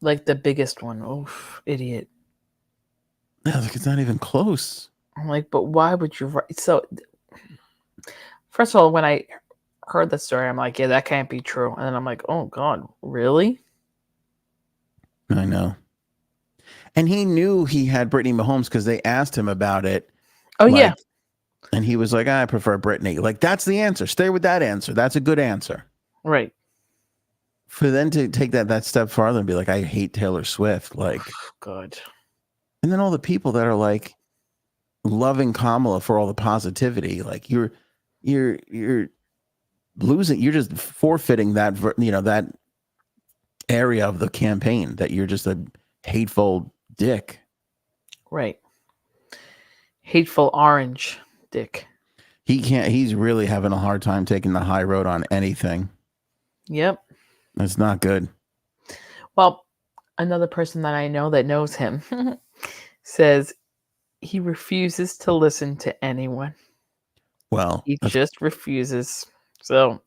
[SPEAKER 2] Like the biggest one. Oof, idiot.
[SPEAKER 1] Yeah, like it's not even close.
[SPEAKER 2] I'm like, but why would you write? So, first of all, when I heard the story, I'm like, yeah, that can't be true. And then I'm like, oh God, really?
[SPEAKER 1] I know. And he knew he had Brittany Mahomes because they asked him about it.
[SPEAKER 2] Oh yeah.
[SPEAKER 1] And he was like, I prefer Brittany. Like, that's the answer. Stay with that answer. That's a good answer.
[SPEAKER 2] Right.
[SPEAKER 1] For them to take that step farther and be like, I hate Taylor Swift. Like,
[SPEAKER 2] God.
[SPEAKER 1] and then all the people that are like loving Kamala for all the positivity, like you're losing, you're just forfeiting that, that area of the campaign that you're just a hateful dick.
[SPEAKER 2] Right. Hateful orange dick.
[SPEAKER 1] He's really having a hard time taking the high road on anything.
[SPEAKER 2] Yep.
[SPEAKER 1] That's not good.
[SPEAKER 2] Well, another person that I know that knows him says he refuses to listen to anyone.
[SPEAKER 1] Well,
[SPEAKER 2] he just refuses. So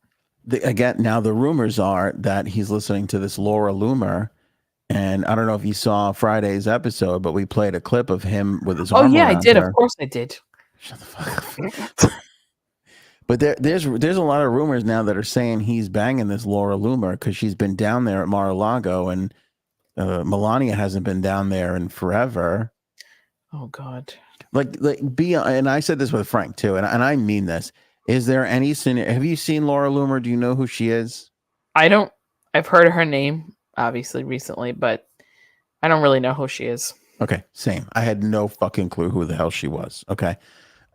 [SPEAKER 1] again, now the rumors are that he's listening to this Laura Loomer. And I don't know if you saw Friday's episode, but we played a clip of him with his arm. Oh yeah,
[SPEAKER 2] I did.
[SPEAKER 1] Her.
[SPEAKER 2] Of course I did.
[SPEAKER 1] Shut the fuck up. But there's a lot of rumors now that are saying he's banging this Laura Loomer because she's been down there at Mar-a-Lago, and Melania hasn't been down there in forever.
[SPEAKER 2] Oh God.
[SPEAKER 1] And I said this with Frank too, and I mean this. Is there any scenario? Have you seen Laura Loomer? Do you know who she is?
[SPEAKER 2] I don't. I've heard her name obviously recently, but I don't really know who she is.
[SPEAKER 1] Okay, same. I had no fucking clue who the hell she was. Okay.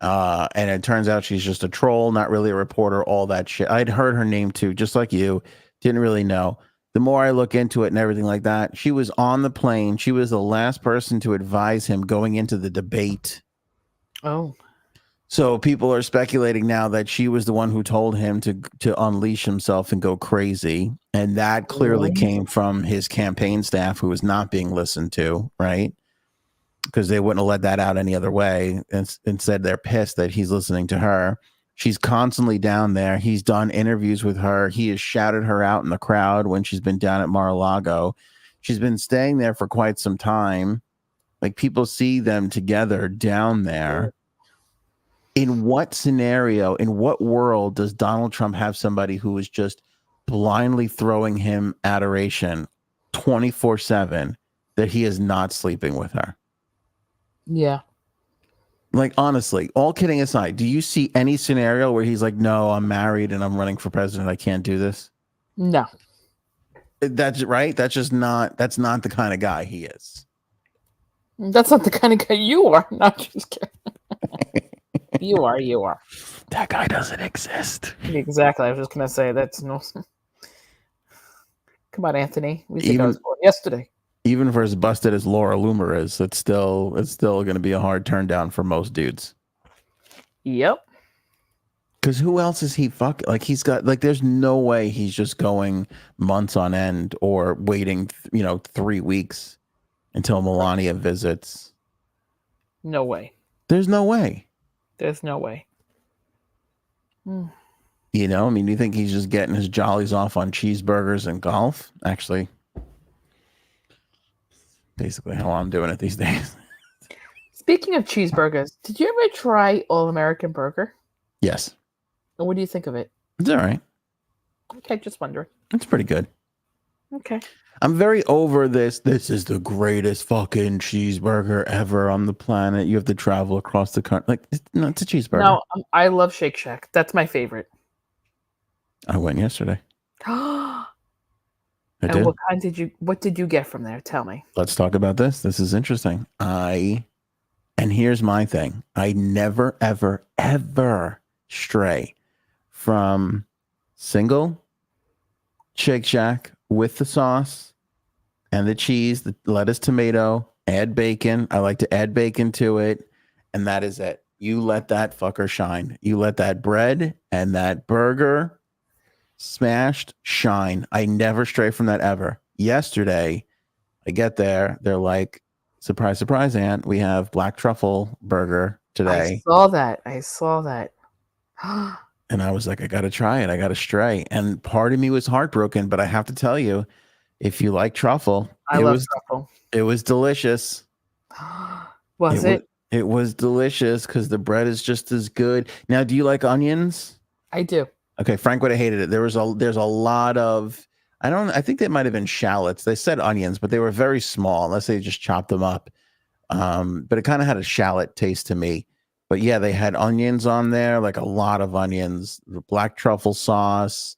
[SPEAKER 1] And it turns out she's just a troll, not really a reporter, all that shit. I'd heard her name too, just like you. Didn't really know. The more I look into it and everything like that, she was on the plane. She was the last person to advise him going into the debate.
[SPEAKER 2] Oh.
[SPEAKER 1] So people are speculating now that she was the one who told him to unleash himself and go crazy. And that clearly came from his campaign staff, who was not being listened to, right? Because they wouldn't have let that out any other way. Instead, they're pissed that he's listening to her. She's constantly down there. He's done interviews with her. He has shouted her out in the crowd when she's been down at Mar-a-Lago. She's been staying there for quite some time. Like, people see them together down there. In what scenario, in what world does Donald Trump have somebody who is just blindly throwing him adoration 24/7 that he is not sleeping with her?
[SPEAKER 2] Yeah.
[SPEAKER 1] Like, honestly, all kidding aside, do you see any scenario where he's like, no, I'm married and I'm running for president, I can't do this?
[SPEAKER 2] No.
[SPEAKER 1] That's right. That's not the kind of guy he is.
[SPEAKER 2] That's not the kind of guy you are. Not just kidding. You are.
[SPEAKER 1] That guy doesn't exist.
[SPEAKER 2] Exactly. I was just gonna say that's no. Come on, Anthony. We think I was born yesterday.
[SPEAKER 1] Even for as busted as Laura Loomer is, it's still going to be a hard turn down for most dudes.
[SPEAKER 2] Yep.
[SPEAKER 1] Because who else is he fucking? Like, he's got, like, there's no way he's just going months on end or waiting, 3 weeks until Melania visits.
[SPEAKER 2] No way.
[SPEAKER 1] There's no way.
[SPEAKER 2] There's no way.
[SPEAKER 1] I mean, do you think he's just getting his jollies off on cheeseburgers and golf? Actually, basically how I'm doing it these days.
[SPEAKER 2] Speaking of cheeseburgers, did you ever try All American Burger?
[SPEAKER 1] Yes.
[SPEAKER 2] And what do you think of it?
[SPEAKER 1] It's all right.
[SPEAKER 2] Okay, just wondering.
[SPEAKER 1] It's pretty good.
[SPEAKER 2] Okay.
[SPEAKER 1] I'm very over this. This is the greatest fucking cheeseburger ever on the planet. You have to travel across the country. Like, it's a cheeseburger.
[SPEAKER 2] No, I love Shake Shack. That's my favorite.
[SPEAKER 1] I went yesterday.
[SPEAKER 2] I
[SPEAKER 1] I did.
[SPEAKER 2] What did you get from there? Tell me.
[SPEAKER 1] Let's talk about this. This is interesting. And here's my thing. I never, ever, ever stray from single Shake Shack with the sauce and the cheese, the lettuce, tomato, add bacon. I like to add bacon to it. And that is it. You let that fucker shine. You let that bread and that burger smashed shine. I never stray from that ever. Yesterday, I get there. They're like, surprise, surprise, Aunt. We have black truffle burger today.
[SPEAKER 2] I saw that.
[SPEAKER 1] And I was like, I got to try it. I got to stray. And part of me was heartbroken, but I have to tell you, if you like truffle,
[SPEAKER 2] I love truffle.
[SPEAKER 1] it was delicious.
[SPEAKER 2] Was it?
[SPEAKER 1] It was delicious because the bread is just as good. Now, do you like onions?
[SPEAKER 2] I do.
[SPEAKER 1] Okay, Frank would have hated it. There's a lot of I think they might have been shallots. They said onions, but they were very small unless they just chopped them up. But it kind of had a shallot taste to me. But yeah, they had onions on there, like a lot of onions, the black truffle sauce,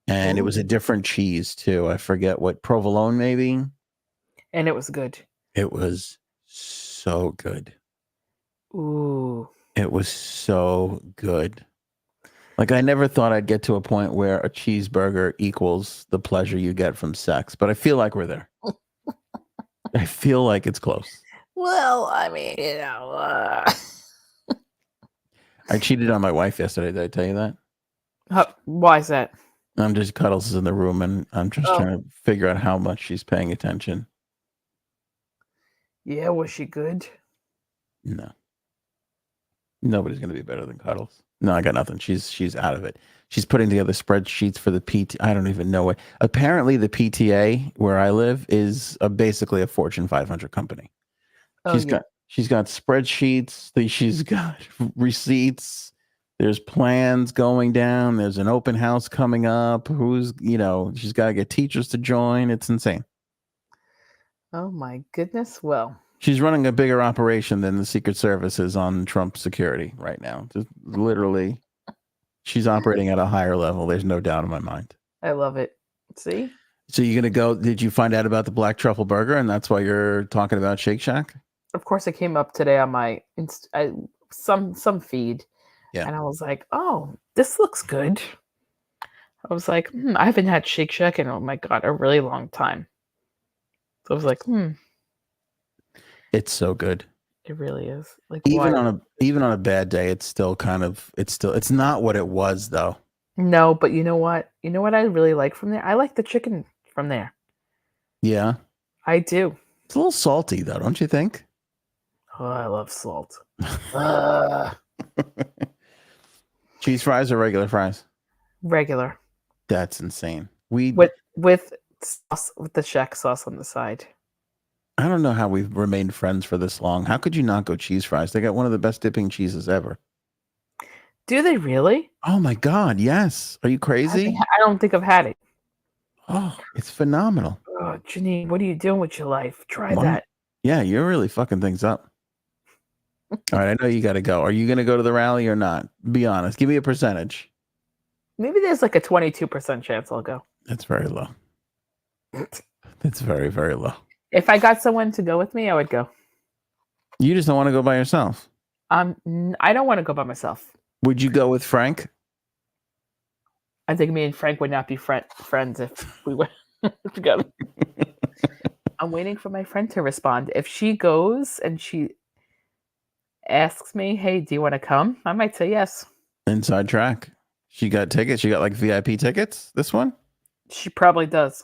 [SPEAKER 1] and it was a different cheese too. I forget what, provolone maybe.
[SPEAKER 2] And it was good.
[SPEAKER 1] It was so good.
[SPEAKER 2] Ooh.
[SPEAKER 1] It was so good. Like, I never thought I'd get to a point where a cheeseburger equals the pleasure you get from sex, but I feel like we're there. I feel like it's close.
[SPEAKER 2] Well, I mean,
[SPEAKER 1] I cheated on my wife yesterday. Did I tell you that?
[SPEAKER 2] Why is that?
[SPEAKER 1] I'm just, Cuddles is in the room, and I'm just trying to figure out how much she's paying attention.
[SPEAKER 2] Yeah, was she good?
[SPEAKER 1] No. Nobody's going to be better than Cuddles. No, I got nothing. She's out of it. She's putting together spreadsheets for the PT. I don't even know what. Apparently, the PTA where I live is basically a Fortune 500 company. She's got spreadsheets. She's got receipts. There's plans going down. There's an open house coming up. She's got to get teachers to join. It's insane.
[SPEAKER 2] Oh my goodness. Well,
[SPEAKER 1] she's running a bigger operation than the Secret Service is on Trump security right now. Just literally, she's operating at a higher level. There's no doubt in my mind.
[SPEAKER 2] I love it. See?
[SPEAKER 1] So you're going to go, did you find out about the black truffle burger and that's why you're talking about Shake Shack?
[SPEAKER 2] Of course, it came up today on my some feed.
[SPEAKER 1] Yeah.
[SPEAKER 2] And I was like, oh, this looks good. I was like, I haven't had Shake Shack in, oh my God, a really long time. So I was like,
[SPEAKER 1] It's so good.
[SPEAKER 2] It really is. Like,
[SPEAKER 1] even on a bad day, it's not what it was though.
[SPEAKER 2] No, but you know what? You know what I really like from there? I like the chicken from there.
[SPEAKER 1] Yeah.
[SPEAKER 2] I do.
[SPEAKER 1] It's a little salty though, don't you think?
[SPEAKER 2] Oh, I love salt.
[SPEAKER 1] Cheese fries or regular fries?
[SPEAKER 2] Regular.
[SPEAKER 1] That's insane.
[SPEAKER 2] With sauce, with the Shack sauce on the side.
[SPEAKER 1] I don't know how we've remained friends for this long. How could you not go cheese fries? They got one of the best dipping cheeses ever.
[SPEAKER 2] Do they really?
[SPEAKER 1] Oh my God, yes. Are you crazy?
[SPEAKER 2] I don't think I've had it.
[SPEAKER 1] Oh, it's phenomenal.
[SPEAKER 2] Oh, Janine, what are you doing with your life? Try that.
[SPEAKER 1] Yeah, you're really fucking things up. All right, I know you got to go. Are you going to go to the rally or not? Be honest. Give me a percentage.
[SPEAKER 2] Maybe there's like a 22% chance I'll go.
[SPEAKER 1] That's very low. That's very, very low.
[SPEAKER 2] If I got someone to go with me, I would go.
[SPEAKER 1] You just don't want to go by yourself?
[SPEAKER 2] I don't want to go by myself.
[SPEAKER 1] Would you go with Frank?
[SPEAKER 2] I think me and Frank would not be friends if we went together. I'm waiting for my friend to respond. If she goes and she asks me, hey, do you want to come? I might say yes.
[SPEAKER 1] Inside track. She got tickets? She got like VIP tickets, this one?
[SPEAKER 2] She probably does.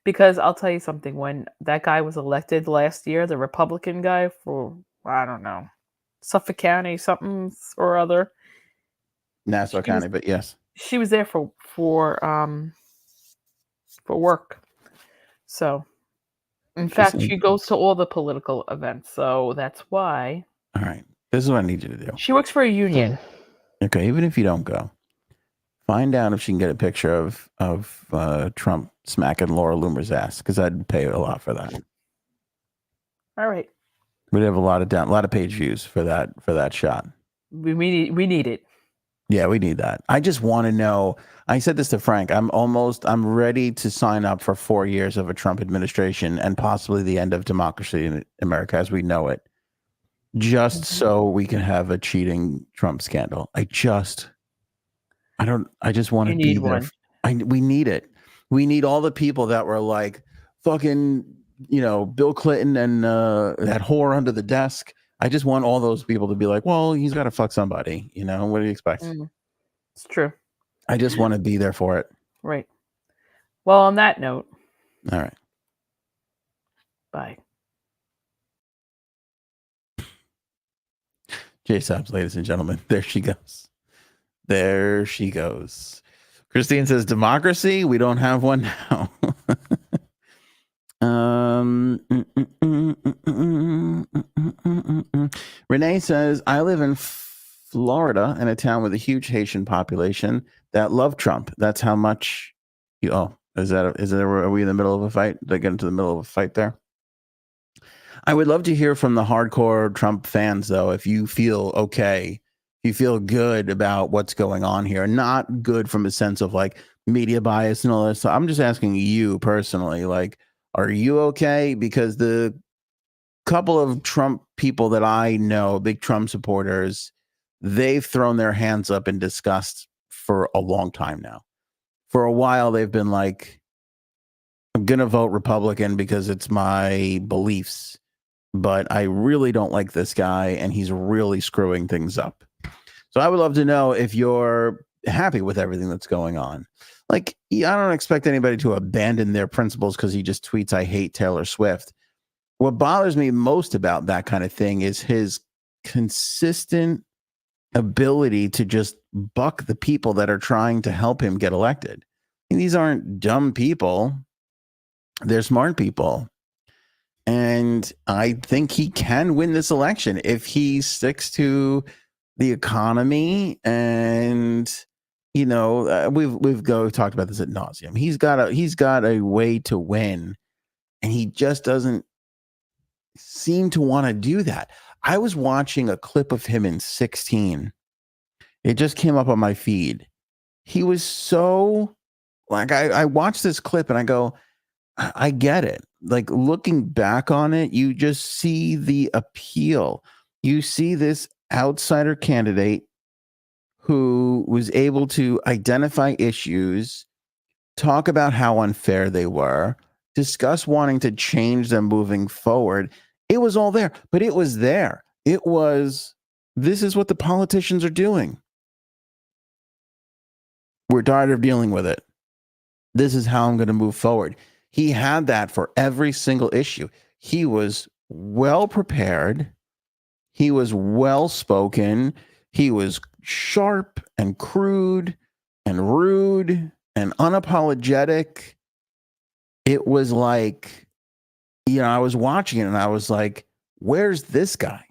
[SPEAKER 2] Because I'll tell you something, when that guy was elected last year, the Republican guy for, I don't know, Suffolk County, something or other.
[SPEAKER 1] Nassau County, but yes.
[SPEAKER 2] She was there for work. So, in fact, she goes to all the political events. So that's why.
[SPEAKER 1] All right. This is what I need you to do.
[SPEAKER 2] She works for a union.
[SPEAKER 1] Okay, even if you don't go, find out if she can get a picture of Trump smacking Laura Loomer's ass, because I'd pay a lot for that.
[SPEAKER 2] All right.
[SPEAKER 1] We'd have a lot of page views for that shot.
[SPEAKER 2] We need it.
[SPEAKER 1] Yeah, we need that. I just want to know. I said this to Frank. I'm ready to sign up for 4 years of a Trump administration and possibly the end of democracy in America as we know it, just so we can have a cheating Trump scandal. I just want to be there. We need it. We need all the people that were like fucking, Bill Clinton and that whore under the desk. I just want all those people to be like, well, he's got to fuck somebody. You know, what do you expect?
[SPEAKER 2] It's true.
[SPEAKER 1] I just want to be there for it.
[SPEAKER 2] Right. Well, on that note.
[SPEAKER 1] All right.
[SPEAKER 2] Bye.
[SPEAKER 1] J-Sabs, ladies and gentlemen. There she goes. There she goes. Christine says, democracy? We don't have one now. Renee says, I live in Florida in a town with a huge Haitian population that love Trump. That's how much you are we in the middle of a fight? Did I get into the middle of a fight there? I would love to hear from the hardcore Trump fans, though, if you feel okay, if you feel good about what's going on here. Not good from a sense of like media bias and all this. So I'm just asking you personally, like, are you okay? Because the couple of Trump people that I know, big Trump supporters, they've thrown their hands up in disgust for a long time now. For a while, they've been like, I'm going to vote Republican because it's my beliefs, but I really don't like this guy and he's really screwing things up. So I would love to know if you're happy with everything that's going on. Like, I don't expect anybody to abandon their principles because he just tweets, I hate Taylor Swift. What bothers me most about that kind of thing is his consistent ability to just buck the people that are trying to help him get elected. And these aren't dumb people. They're smart people. And I think he can win this election if he sticks to the economy. And, you know, we've talked about this ad nauseum. He's got a way to win, and he just doesn't seem to want to do that. I was watching a clip of him in 2016. It just came up on my feed. He was so like, I watched this clip and I go, I get it. Like, looking back on it, you just see the appeal. You see this outsider candidate who was able to identify issues, talk about how unfair they were, discuss wanting to change them moving forward. It was all there, but it was there. It was, this is what the politicians are doing. We're tired of dealing with it. This is how I'm going to move forward. He had that for every single issue. He was well prepared. He was well spoken. He was sharp and crude and rude and unapologetic. It was like, you know, I was watching it and I was like, where's this guy?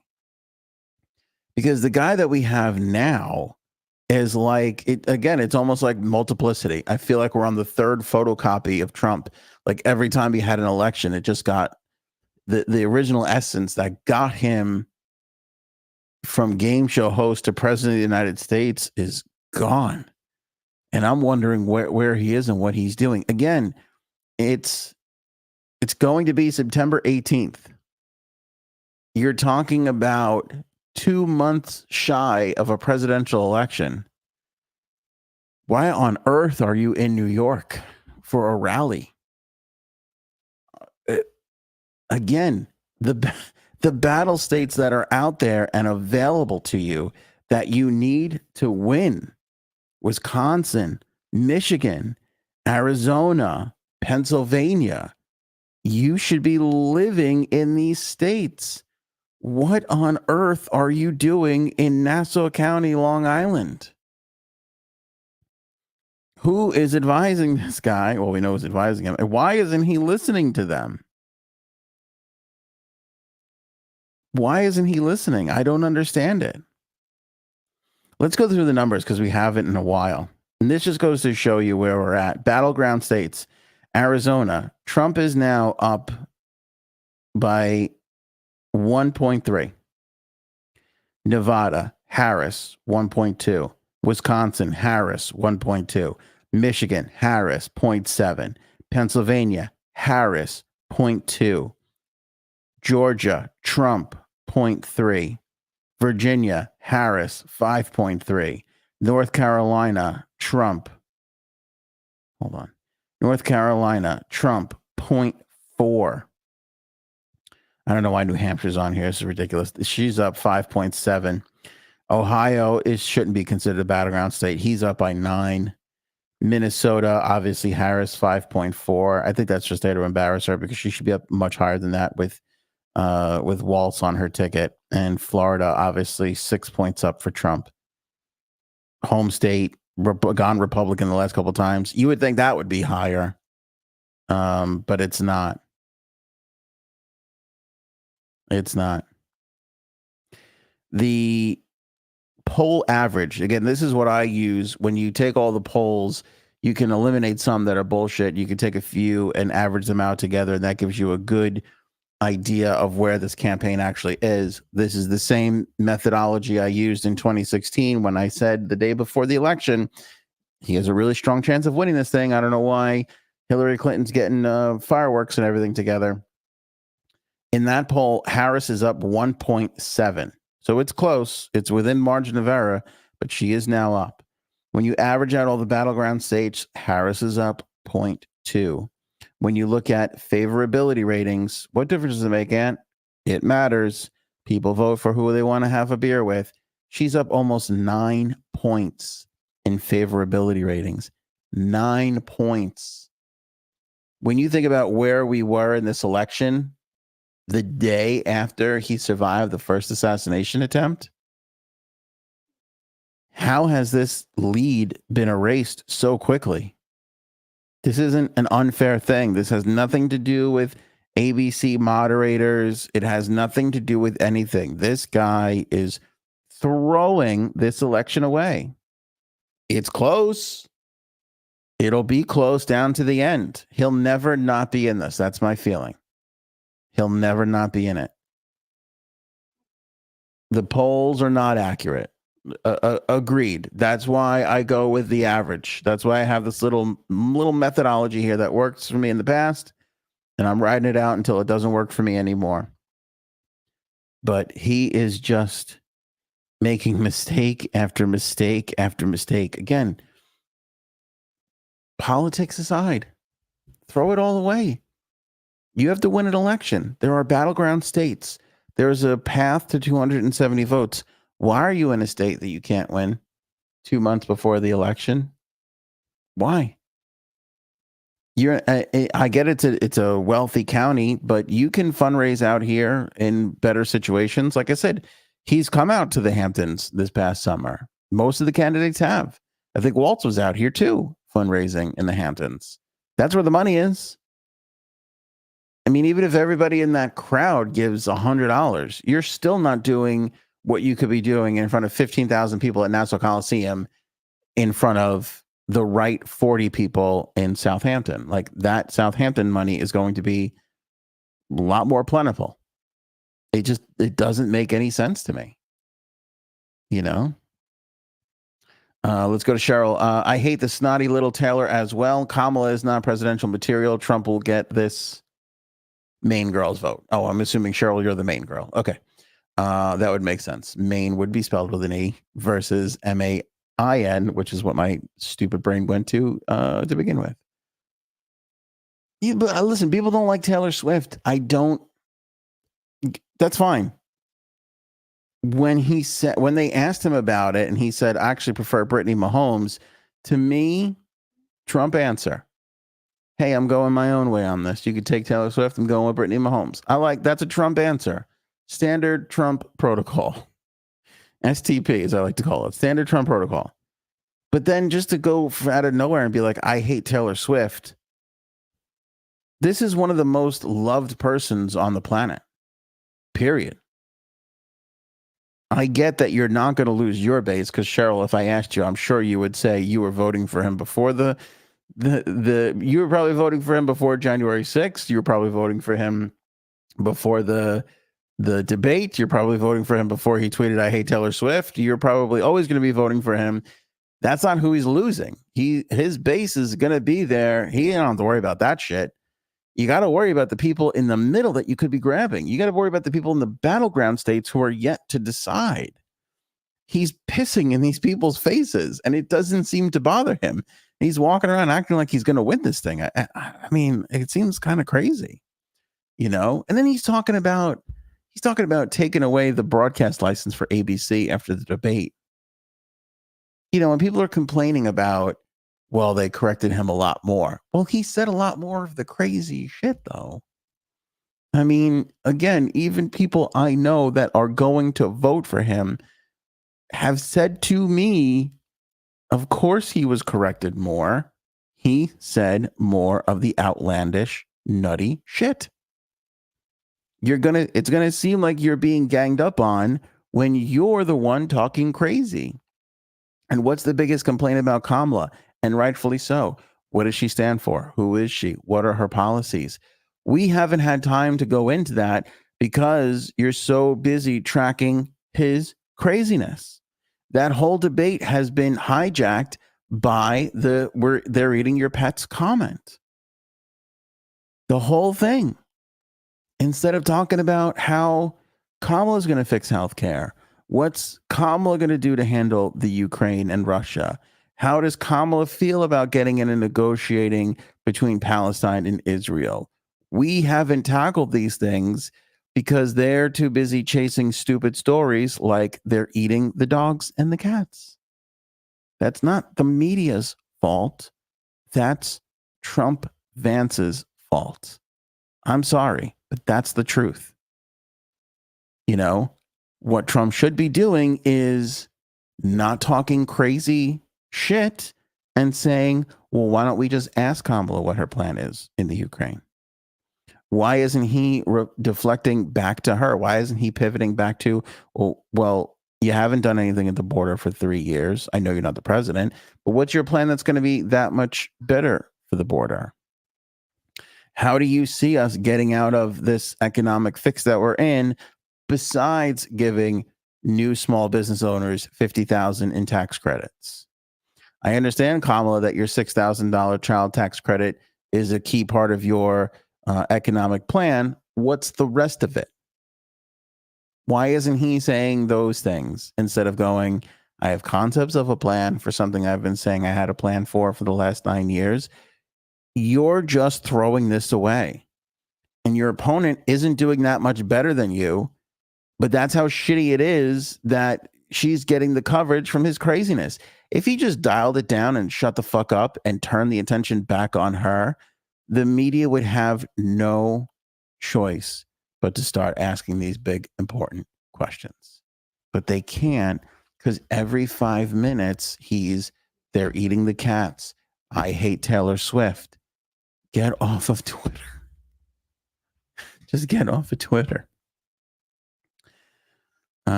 [SPEAKER 1] Because the guy that we have now is like, it's almost like multiplicity. I feel like we're on the third photocopy of Trump. Like, every time he had an election, it just got the original essence that got him from game show host to president of the United States is gone. And I'm wondering where he is and what he's doing. Again, it's going to be September 18th. You're talking about 2 months shy of a presidential election. Why on earth are you in New York for a rally? Again, the battle states that are out there and available to you that you need to win: Wisconsin, Michigan, Arizona, Pennsylvania. You should be living in these states. What on earth are you doing in Nassau County, Long Island? Who is advising this guy? Well, we know who's advising him. And why isn't he listening to them? Why isn't he listening? I don't understand it. Let's go through the numbers because we haven't in a while. And this just goes to show you where we're at. Battleground states. Arizona. Trump is now up by 1.3. Nevada. Harris, 1.2. Wisconsin. Harris, 1.2. Michigan. Harris, 0.7. Pennsylvania. Harris, 0.2. Georgia, Trump, 0.3. Virginia, Harris, 5.3. North Carolina, Trump. Hold on. North Carolina, Trump, 0.4. I don't know why New Hampshire's on here. This is ridiculous. She's up 5.7. Ohio shouldn't be considered a battleground state. He's up by 9. Minnesota, obviously Harris 5.4. I think that's just there to embarrass her because she should be up much higher than that with Waltz on her ticket. And Florida, obviously 6 points up for Trump. Home state, gone Republican the last couple of times. You would think that would be higher, but it's not. It's not. The poll average, again, this is what I use. When you take all the polls, you can eliminate some that are bullshit. You can take a few and average them out together, and that gives you a good idea of where this campaign actually is. This is the same methodology I used in 2016 when I said the day before the election, he has a really strong chance of winning this thing. I don't know why Hillary Clinton's getting fireworks and everything together. In that poll, Harris is up 1.7. So it's close. It's within margin of error, but she is now up. When you average out all the battleground states, Harris is up 0.2. When you look at favorability ratings, what difference does it make, Ant? It matters. People vote for who they want to have a beer with. She's up almost 9 points in favorability ratings. 9 points. When you think about where we were in this election, the day after he survived the first assassination attempt, how has this lead been erased so quickly? This isn't an unfair thing. This has nothing to do with ABC moderators. It has nothing to do with anything. This guy is throwing this election away. It's close. It'll be close down to the end. He'll never not be in this. That's my feeling. He'll never not be in it. The polls are not accurate. Agreed. That's why I go with the average. That's why I have this little methodology here that works for me in the past, and I'm riding it out until it doesn't work for me anymore. But he is just making mistake after mistake after mistake. Again, politics aside, throw it all away. You have to win an election. There are battleground states. There's a path to 270 votes. Why are you in a state that you can't win 2 months before the election? Why? I get it's a wealthy county, but you can fundraise out here in better situations. Like I said, he's come out to the Hamptons this past summer. Most of the candidates have. I think Waltz was out here too, fundraising in the Hamptons. That's where the money is. I mean, even if everybody in that crowd gives $100, you're still not doing what you could be doing in front of 15,000 people at Nassau Coliseum in front of the right 40 people in Southampton. Like, that Southampton money is going to be a lot more plentiful. It doesn't make any sense to me. You know? Let's go to Cheryl. I hate the snotty little Taylor as well. Kamala is not presidential material. Trump will get this Maine girl's vote. Oh, I'm assuming, Cheryl, you're the Maine girl. Okay. That would make sense. Maine would be spelled with an E versus MAIN, which is what my stupid brain went to begin with. But listen, people don't like Taylor Swift. That's fine. When they asked him about it and he said, I actually prefer Brittany Mahomes, to me, Trump answer. Hey, I'm going my own way on this. You could take Taylor Swift. I'm going with Brittany Mahomes. That's a Trump answer. Standard Trump protocol. STP, as I like to call it. Standard Trump protocol. But then just to go out of nowhere and be like, I hate Taylor Swift. This is one of the most loved persons on the planet. Period. I get that you're not going to lose your base because, Cheryl, if I asked you, I'm sure you would say you were voting for him before you were probably voting for him before January 6th. You were probably voting for him before the debate. You're probably voting for him before he tweeted, I hate Taylor Swift. You're probably always going to be voting for him. That's not who he's losing. His base is going to be there. He don't have to worry about that shit. You got to worry about the people in the middle that you could be grabbing. You got to worry about the people in the battleground states who are yet to decide. He's pissing in these people's faces, and it doesn't seem to bother him. He's walking around acting like he's going to win this thing. I mean, it seems kind of crazy. And then he's talking about taking away the broadcast license for ABC after the debate. When people are complaining about, well, they corrected him a lot more. Well, he said a lot more of the crazy shit, though. I mean, again, even people I know that are going to vote for him have said to me, of course he was corrected more. He said more of the outlandish, nutty shit. It's gonna seem like you're being ganged up on when you're the one talking crazy. And what's the biggest complaint about Kamala? And rightfully so. What does she stand for? Who is she? What are her policies? We haven't had time to go into that because you're so busy tracking his craziness. That whole debate has been hijacked by they're eating your pet's comment. The whole thing. Instead of talking about how Kamala's going to fix healthcare, what's Kamala going to do to handle the Ukraine and Russia? How does Kamala feel about getting in a negotiating between Palestine and Israel? We haven't tackled these things because they're too busy chasing stupid stories like they're eating the dogs and the cats. That's not the media's fault. That's Trump Vance's fault. I'm sorry, but that's the truth. What Trump should be doing is not talking crazy shit and saying, well, why don't we just ask Kamala what her plan is in the Ukraine? Why isn't he deflecting back to her? Why isn't he pivoting back to, well, you haven't done anything at the border for 3 years. I know you're not the president, but what's your plan that's going to be that much better for the border? How do you see us getting out of this economic fix that we're in, besides giving new small business owners $50,000 in tax credits? I understand, Kamala, that your $6,000 child tax credit is a key part of your economic plan. What's the rest of it? Why isn't he saying those things instead of going, I have concepts of a plan for something I've been saying I had a plan for the last 9 years? You're just throwing this away. And your opponent isn't doing that much better than you. But that's how shitty it is that she's getting the coverage from his craziness. If he just dialed it down and shut the fuck up and turned the attention back on her, the media would have no choice but to start asking these big, important questions. But they can't, because every 5 minutes they're eating the cats. I hate Taylor Swift. Get off of Twitter. Just get off of Twitter.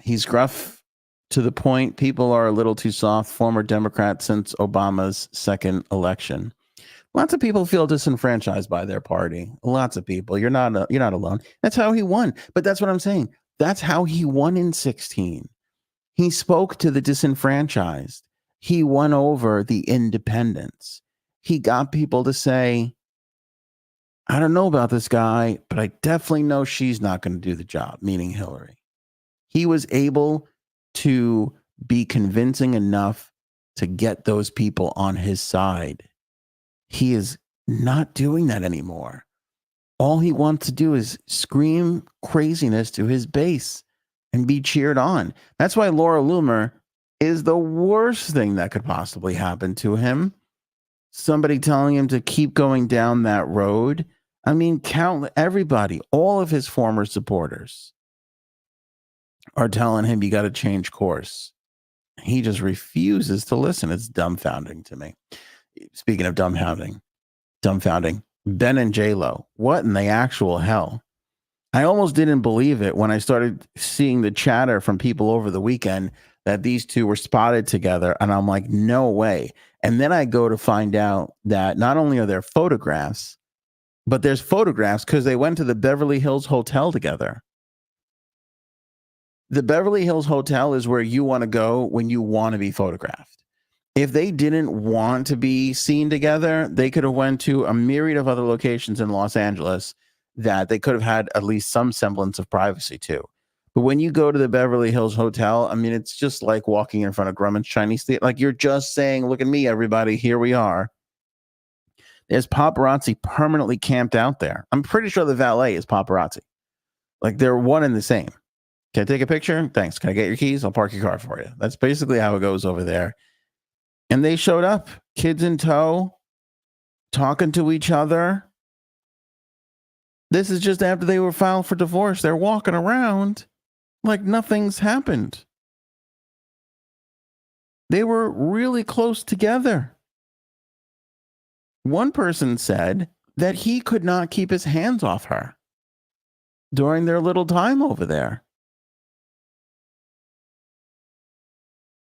[SPEAKER 1] He's gruff to the point. People are a little too soft. Former Democrat since Obama's second election. Lots of people feel disenfranchised by their party. Lots of people. You're not alone. That's how he won. But that's what I'm saying. That's how he won in 2016. He spoke to the disenfranchised. He won over the independents. He got people to say, I don't know about this guy, but I definitely know she's not going to do the job, meaning Hillary. He was able to be convincing enough to get those people on his side. He is not doing that anymore. All he wants to do is scream craziness to his base and be cheered on. That's why Laura Loomer is the worst thing that could possibly happen to him. Somebody telling him to keep going down that road. I mean, everybody, all of his former supporters are telling him you got to change course. He just refuses to listen. It's dumbfounding to me. Speaking of dumbfounding, Ben and JLo, what in the actual hell? I almost didn't believe it when I started seeing the chatter from people over the weekend that these two were spotted together. And I'm like, no way. And then I go to find out that not only are there photographs, but there's photographs because they went to the Beverly Hills Hotel together. The Beverly Hills Hotel is where you want to go when you want to be photographed. If they didn't want to be seen together, they could have went to a myriad of other locations in Los Angeles that they could have had at least some semblance of privacy to. But when you go to the Beverly Hills Hotel, I mean, it's just like walking in front of Grumman's Chinese Theater. Like, you're just saying, look at me, everybody, here we are. There's paparazzi permanently camped out there. I'm pretty sure the valet is paparazzi. Like they're one and the same. Can I take a picture? Thanks. Can I get your keys? I'll park your car for you. That's basically how it goes over there. And they showed up, kids in tow, talking to each other. This is just after they were filed for divorce. They're walking around like nothing's happened. They were really close together. One person said that he could not keep his hands off her during their little time over there.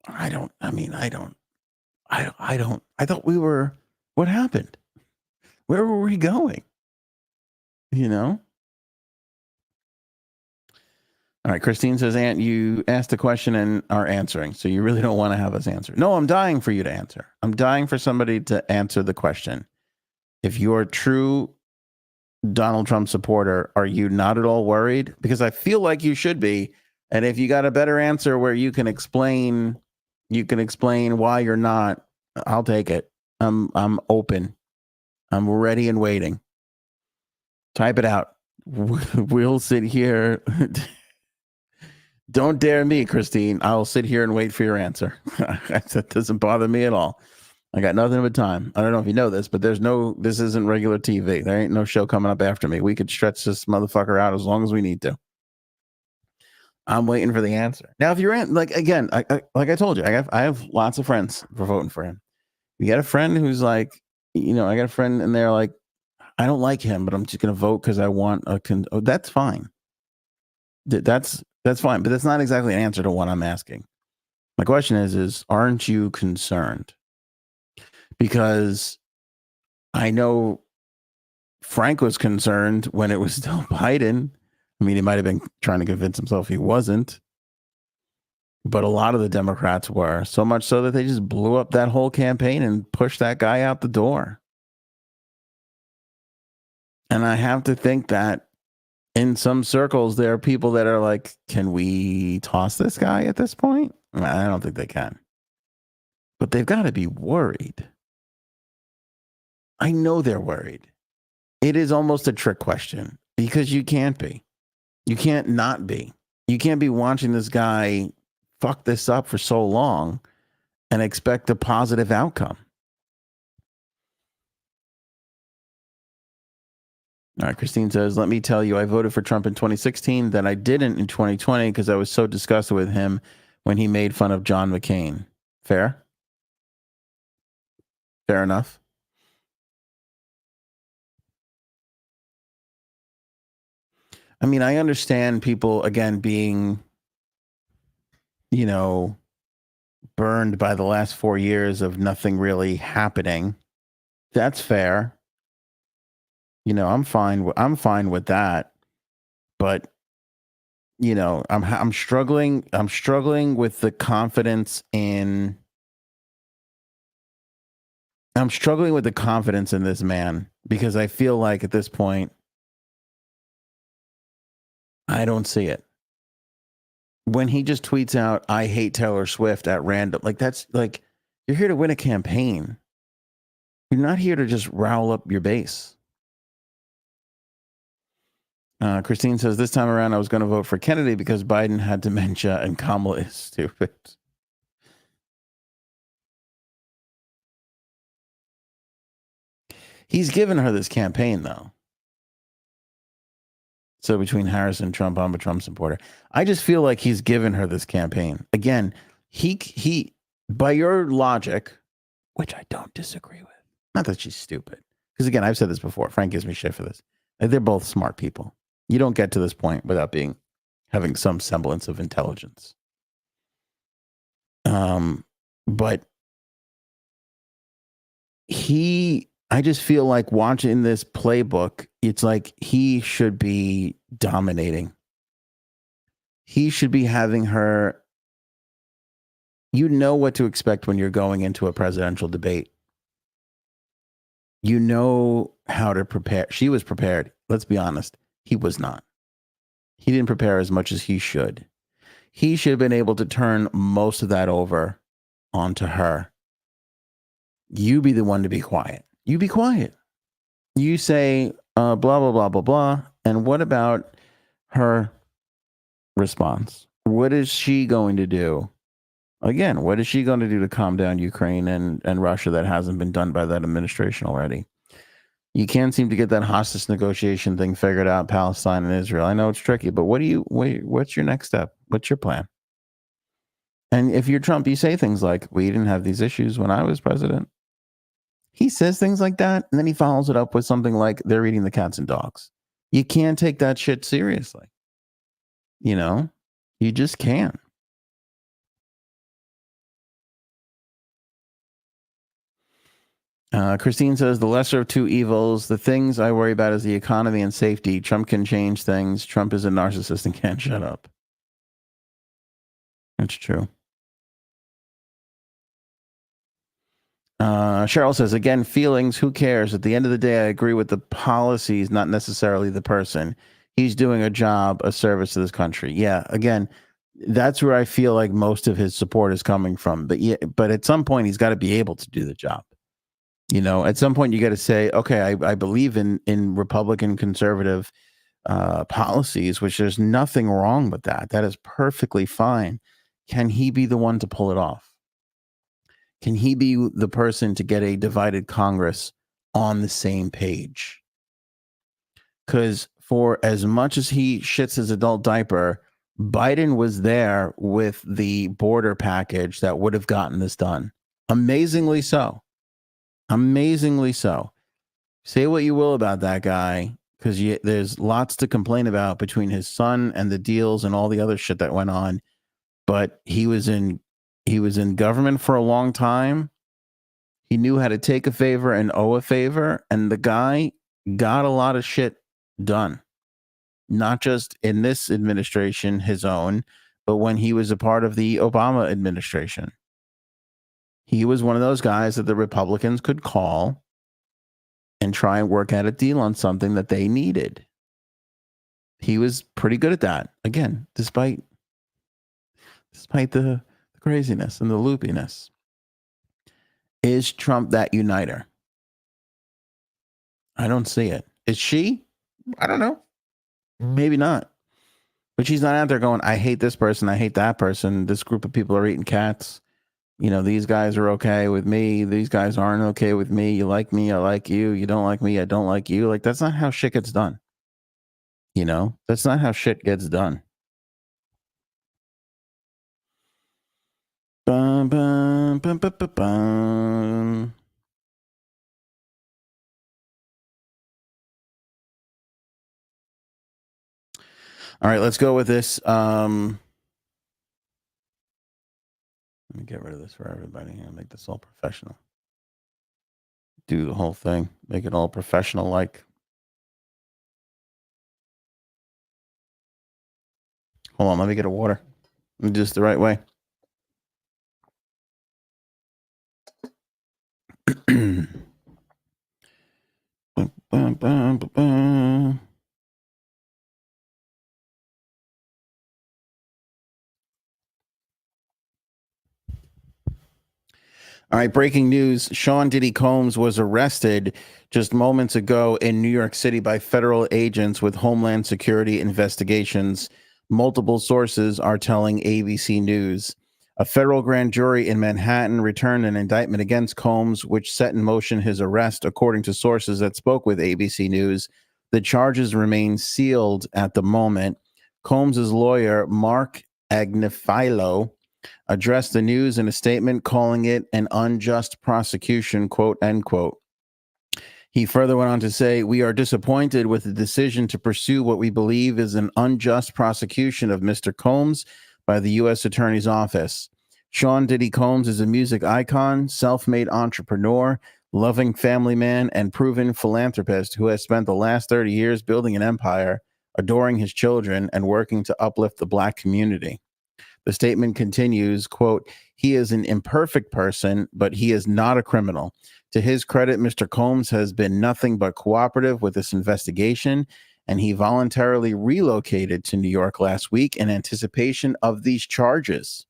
[SPEAKER 1] I thought we were, what happened? Where were we going? You know? All right, Christine says, Aunt, you asked a question and are answering, so you really don't want to have us answer. No, I'm dying for you to answer. I'm dying for somebody to answer the question. If you're a true Donald Trump supporter, are you not at all worried? Because I feel like you should be. And if you got a better answer where you can explain why you're not, I'll take it. I'm open. I'm ready and waiting. Type it out. We'll sit here. Don't dare me, Christine. I'll sit here and wait for your answer. That doesn't bother me at all. I got nothing but time. I don't know if you know this, but this isn't regular TV. There ain't no show coming up after me. We could stretch this motherfucker out as long as we need to. I'm waiting for the answer. Now, if you're like I told you, I have lots of friends for voting for him. You got a friend who's like, I got a friend and they're like, I don't like him, but I'm just going to vote because I want that's fine. That's fine, but that's not exactly an answer to what I'm asking. My question is aren't you concerned? Because I know Frank was concerned when it was still Biden. I mean, he might have been trying to convince himself he wasn't. But a lot of the Democrats were, so much so that they just blew up that whole campaign and pushed that guy out the door. And I have to think that in some circles, there are people that are like, can we toss this guy at this point? I don't think they can. But they've got to be worried. I know they're worried. It is almost a trick question because you can't be. You can't not be. You can't be watching this guy fuck this up for so long and expect a positive outcome. All right, Christine says, let me tell you, I voted for Trump in 2016, that I didn't in 2020 because I was so disgusted with him when he made fun of John McCain. Fair? Fair enough. I mean, I understand people, again, being, burned by the last 4 years of nothing really happening. That's fair. I'm fine with that. But, I'm struggling with the confidence in this man, because I feel like at this point, I don't see it. When he just tweets out, I hate Taylor Swift at random, like that's like, you're here to win a campaign. You're not here to just rile up your base. Christine says, this time around, I was going to vote for Kennedy because Biden had dementia and Kamala is stupid. He's given her this campaign, though. So between Harris and Trump, I'm a Trump supporter. I just feel like he's given her this campaign. Again, he by your logic, which I don't disagree with. Not that she's stupid. Because again, I've said this before. Frank gives me shit for this. They're both smart people. You don't get to this point without having some semblance of intelligence. But I just feel like watching this playbook, it's like he should be dominating. He should be having her, what to expect when you're going into a presidential debate. You know how to prepare. She was prepared. Let's be honest. He was not. He didn't prepare as much as he should. He should have been able to turn most of that over onto her. You be the one to be quiet. You be quiet. You say blah, blah, blah, blah, blah. And what about her response? What is she going to do? Again, what is she going to do to calm down Ukraine and Russia that hasn't been done by that administration already? You can't seem to get that hostage negotiation thing figured out, Palestine and Israel. I know it's tricky, but what's your next step? What's your plan? And if you're Trump, you say things like, we didn't have these issues when I was president. He says things like that, and then he follows it up with something like, they're eating the cats and dogs. You can't take that shit seriously. You know, you just can't. Christine says, the lesser of two evils. The things I worry about is the economy and safety. Trump can change things. Trump is a narcissist and can't shut up. That's true. Cheryl says, again, feelings, who cares? At the end of the day, I agree with the policies, not necessarily the person. He's doing a job, a service to this country. Yeah, again, that's where I feel like most of his support is coming from. But at some point, he's got to be able to do the job. You know, at some point, you got to say, okay, I believe in Republican conservative policies, which there's nothing wrong with that. That is perfectly fine. Can he be the one to pull it off? Can he be the person to get a divided Congress on the same page? Because for as much as he shits his adult diaper, Biden was there with the border package that would have gotten this done. Amazingly so. Amazingly so. Say what you will about that guy, because there's lots to complain about between his son and the deals and all the other shit that went on. But he was in government for a long time. He knew how to take a favor and owe a favor. And the guy got a lot of shit done. Not just in this administration, his own, but when he was a part of the Obama administration. He was one of those guys that the Republicans could call and try and work out a deal on something that they needed. He was pretty good at that. Again, despite the craziness and the loopiness. Is Trump that uniter? I don't see it. Is she? I don't know. Maybe not. But she's not out there going, I hate this person, I hate that person. This group of people are eating cats. You know, these guys are okay with me. These guys aren't okay with me. You like me, I like you. You don't like me, I don't like you. Like, that's not how shit gets done. You know, that's not how shit gets done. Bum, bum, bum, bum, bum, bum. All right, let's go with this. Let me get rid of this for everybody and make this all professional. Do the whole thing. Make it all professional like. Hold on, let me get a water. Just the right way. Bum, bum, bum, bum. All right, breaking news. Sean Diddy Combs was arrested just moments ago in New York City by federal agents with Homeland Security investigations. Multiple sources are telling ABC News. A federal grand jury in Manhattan returned an indictment against Combs, which set in motion his arrest, according to sources that spoke with ABC News. The charges remain sealed at the moment. Combs's lawyer, Mark Agnifilo, addressed the news in a statement calling it an unjust prosecution, quote, end quote. He further went on to say, we are disappointed with the decision to pursue what we believe is an unjust prosecution of Mr. Combs by the U.S. Attorney's Office. Sean Diddy Combs is a music icon, self-made entrepreneur, loving family man, and proven philanthropist who has spent the last 30 years building an empire, adoring his children, and working to uplift the Black community. The statement continues, quote, he is an imperfect person, but he is not a criminal. To his credit, Mr. Combs has been nothing but cooperative with this investigation, and he voluntarily relocated to New York last week in anticipation of these charges.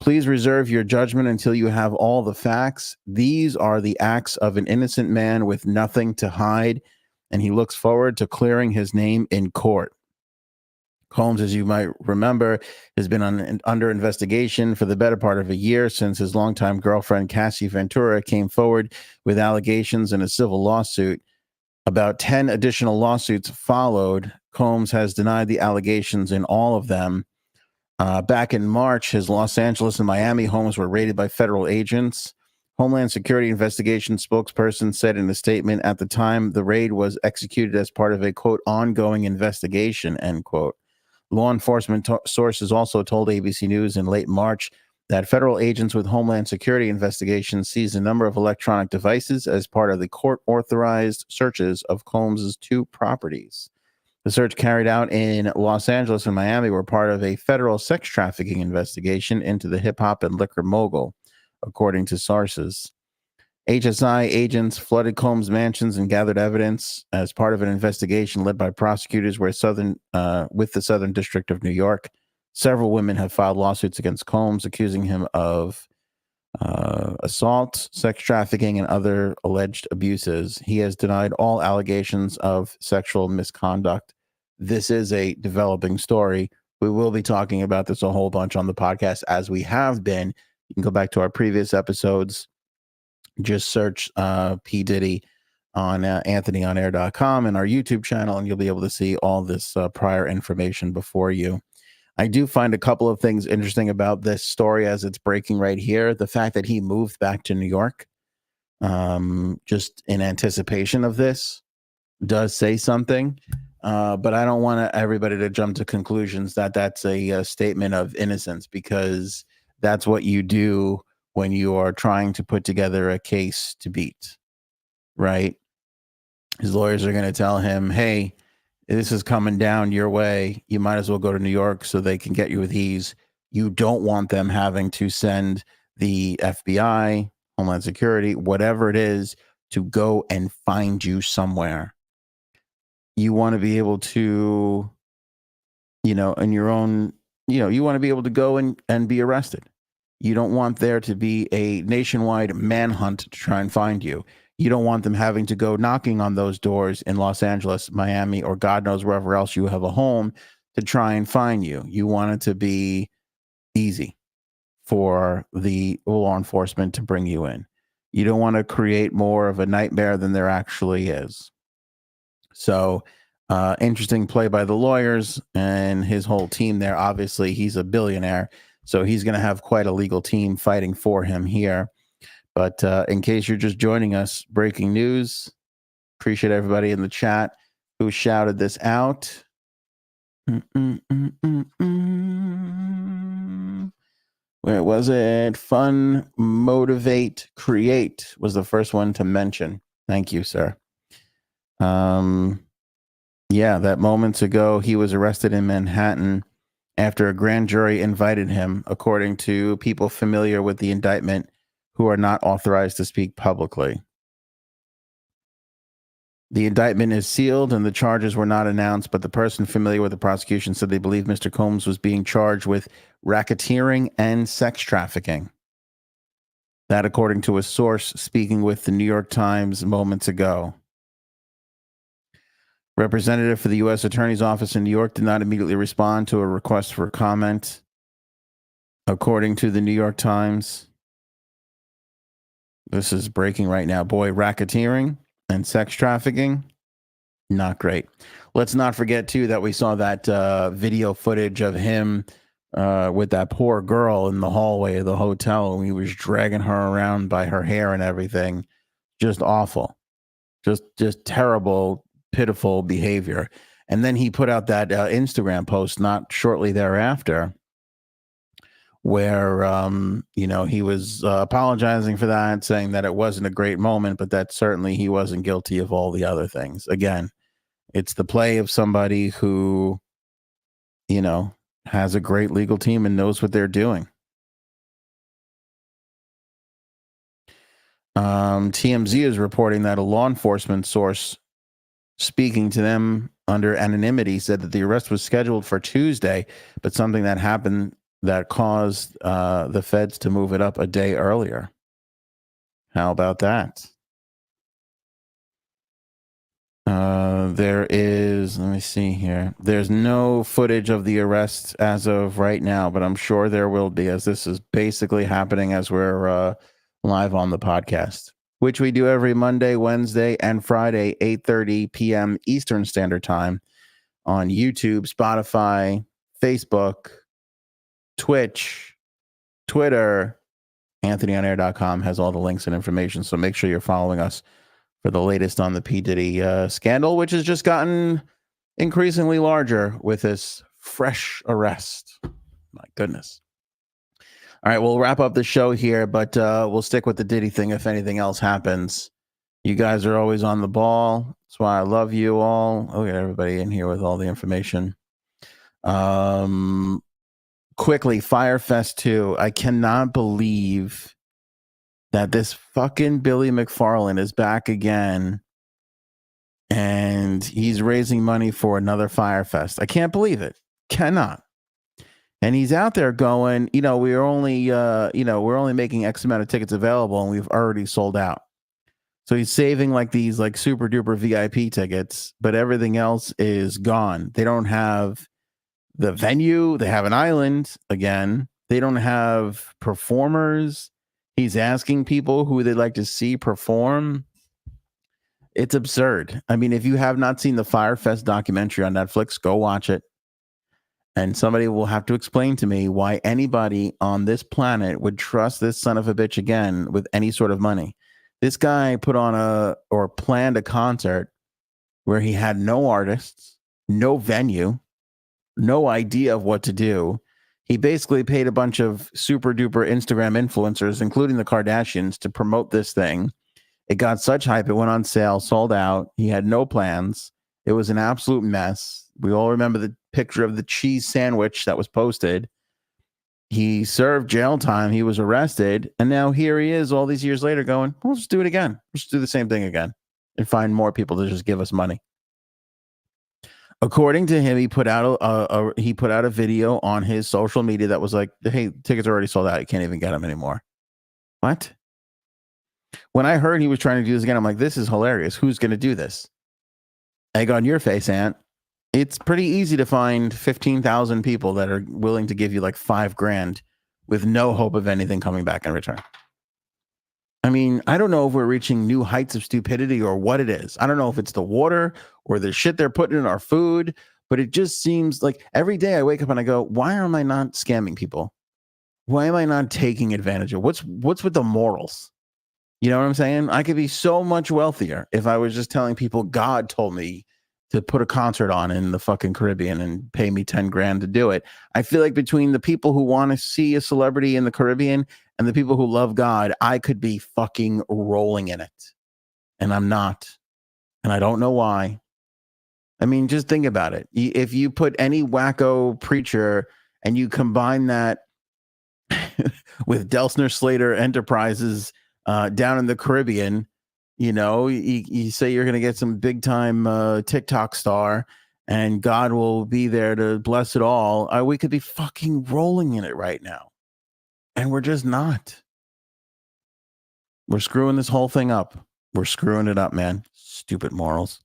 [SPEAKER 1] Please reserve your judgment until you have all the facts. These are the acts of an innocent man with nothing to hide, and he looks forward to clearing his name in court. Combs, as you might remember, has been under investigation for the better part of a year since his longtime girlfriend, Cassie Ventura, came forward with allegations in a civil lawsuit. About 10 additional lawsuits followed. Combs has denied the allegations in all of them. Back in March, his Los Angeles and Miami homes were raided by federal agents. Homeland Security investigation spokesperson said in a statement, at the time, the raid was executed as part of a, quote, ongoing investigation, end quote. Law enforcement sources also told ABC News in late March that federal agents with Homeland Security investigations seized a number of electronic devices as part of the court-authorized searches of Combs' 2 properties. The search carried out in Los Angeles and Miami were part of a federal sex trafficking investigation into the hip-hop and liquor mogul, according to sources. HSI agents flooded Combs' mansions and gathered evidence as part of an investigation led by prosecutors with the Southern District of New York. Several women have filed lawsuits against Combs, accusing him of assault, sex trafficking, and other alleged abuses. He has denied all allegations of sexual misconduct. This is a developing story. We will be talking about this a whole bunch on the podcast, as we have been. You can go back to our previous episodes. Just search P Diddy on anthonyonair.com and our YouTube channel, and you'll be able to see all this prior information before you. I do find a couple of things interesting about this story as it's breaking right here. The fact that he moved back to New York just in anticipation of this does say something. But I don't want everybody to jump to conclusions that that's a statement of innocence, because that's what you do when you are trying to put together a case to beat, right? His lawyers are going to tell him, hey, this is coming down your way. You might as well go to New York so they can get you with ease. You don't want them having to send the FBI, Homeland Security, whatever it is, to go and find you somewhere. You want to be able to, in your own, you want to be able to go and be arrested. You don't want there to be a nationwide manhunt to try and find you. You don't want them having to go knocking on those doors in Los Angeles, Miami, or God knows wherever else you have a home to try and find you. You want it to be easy for the law enforcement to bring you in. You don't want to create more of a nightmare than there actually is. So, interesting play by the lawyers and his whole team there. Obviously, he's a billionaire, so he's going to have quite a legal team fighting for him here. But in case you're just joining us, breaking news. Appreciate everybody in the chat who shouted this out. Where was it? Fun, motivate, create was the first one to mention. Thank you, sir. Yeah, that moments ago, he was arrested in Manhattan after a grand jury invited him, according to people familiar with the indictment who are not authorized to speak publicly. The indictment is sealed and the charges were not announced, but the person familiar with the prosecution said they believe Mr. Combs was being charged with racketeering and sex trafficking. That, according to a source speaking with the New York Times moments ago. Representative for the U.S. Attorney's Office in New York did not immediately respond to a request for comment, according to the New York Times. This is breaking right now. Boy, racketeering and sex trafficking, not great. Let's not forget, too, that we saw that video footage of him with that poor girl in the hallway of the hotel, and he was dragging her around by her hair and everything. Just awful. Just terrible, pitiful behavior. And then he put out that Instagram post not shortly thereafter where, he was apologizing for that, saying that it wasn't a great moment, but that certainly he wasn't guilty of all the other things. Again, it's the play of somebody who, has a great legal team and knows what they're doing. TMZ is reporting that a law enforcement source speaking to them under anonymity said that the arrest was scheduled for Tuesday, but something that happened that caused the feds to move it up a day earlier. How about that? There is, let me see here. There's no footage of the arrest as of right now, but I'm sure there will be, as this is basically happening as we're live on the podcast, which we do every Monday, Wednesday, and Friday, 8:30 p.m. Eastern Standard Time on YouTube, Spotify, Facebook, Twitch, Twitter. AnthonyOnAir.com has all the links and information, so make sure you're following us for the latest on the P Diddy scandal, which has just gotten increasingly larger with this fresh arrest. My goodness. All right, we'll wrap up the show here, but we'll stick with the Diddy thing if anything else happens. You guys are always on the ball. That's why I love you all. Look at everybody in here with all the information. Quickly, Fyre Fest 2. I cannot believe that this fucking Billy McFarland is back again and he's raising money for another Fyre Fest. I can't believe it. Cannot. And he's out there going, we're only making X amount of tickets available and we've already sold out. So he's saving like these like super duper VIP tickets, but everything else is gone. They don't have the venue. They have an island again. They don't have performers. He's asking people who they'd like to see perform. It's absurd. I mean, if you have not seen the Fyre Fest documentary on Netflix, go watch it. And somebody will have to explain to me why anybody on this planet would trust this son of a bitch again with any sort of money. This guy planned a concert where he had no artists, no venue, no idea of what to do. He basically paid a bunch of super duper Instagram influencers, including the Kardashians, to promote this thing. It got such hype. It went on sale, sold out. He had no plans. It was an absolute mess. We all remember the picture of the cheese sandwich that was posted. He served jail time. He was arrested. And now here he is all these years later going, we'll just do it again. We'll just do the same thing again and find more people to just give us money. According to him, he put out a video on his social media that was like, hey, tickets are already sold out. You can't even get them anymore. What? When I heard he was trying to do this again, I'm like, this is hilarious. Who's going to do this? Egg on your face, Ant. It's pretty easy to find 15,000 people that are willing to give you like $5,000 with no hope of anything coming back in return. I mean, I don't know if we're reaching new heights of stupidity or what it is. I don't know if it's the water or the shit they're putting in our food, but it just seems like every day I wake up and I go, why am I not scamming people? Why am I not taking advantage of what's with the morals? You know what I'm saying? I could be so much wealthier if I was just telling people God told me to put a concert on in the fucking Caribbean and pay me $10,000 to do it. I feel like between the people who want to see a celebrity in the Caribbean and the people who love God, I could be fucking rolling in it. And I'm not. And I don't know why. I mean, just think about it. If you put any wacko preacher and you combine that with Delsner Slater Enterprises down in the Caribbean, you say you're going to get some big time TikTok star and God will be there to bless it all. We could be fucking rolling in it right now. And we're just not. We're screwing this whole thing up. We're screwing it up, man. Stupid morals.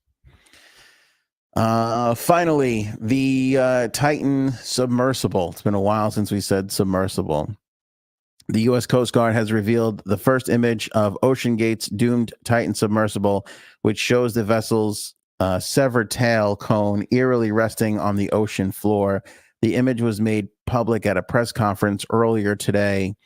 [SPEAKER 1] Finally, the Titan submersible. It's been a while since we said submersible. The U.S. Coast Guard has revealed the first image of OceanGate's doomed Titan submersible, which shows the vessel's severed tail cone eerily resting on the ocean floor. The image was made public at a press conference earlier today,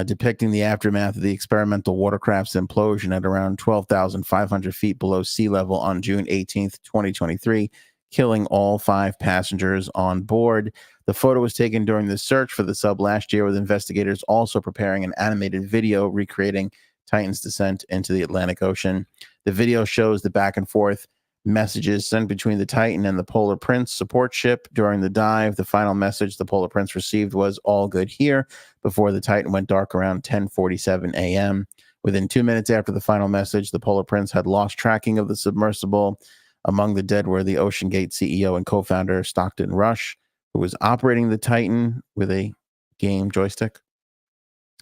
[SPEAKER 1] depicting the aftermath of the experimental watercraft's implosion at around 12,500 feet below sea level on June 18th, 2023, killing all 5 passengers on board. The photo was taken during the search for the sub last year, with investigators also preparing an animated video recreating Titan's descent into the Atlantic Ocean. The video shows the back and forth messages sent between the Titan and the Polar Prince support ship during the dive. The final message the Polar Prince received was "all good here" before the Titan went dark around 10:47 a.m. Within 2 minutes after the final message, the Polar Prince had lost tracking of the submersible. Among the dead were the OceanGate CEO and co-founder Stockton Rush, who was operating the Titan with a game joystick,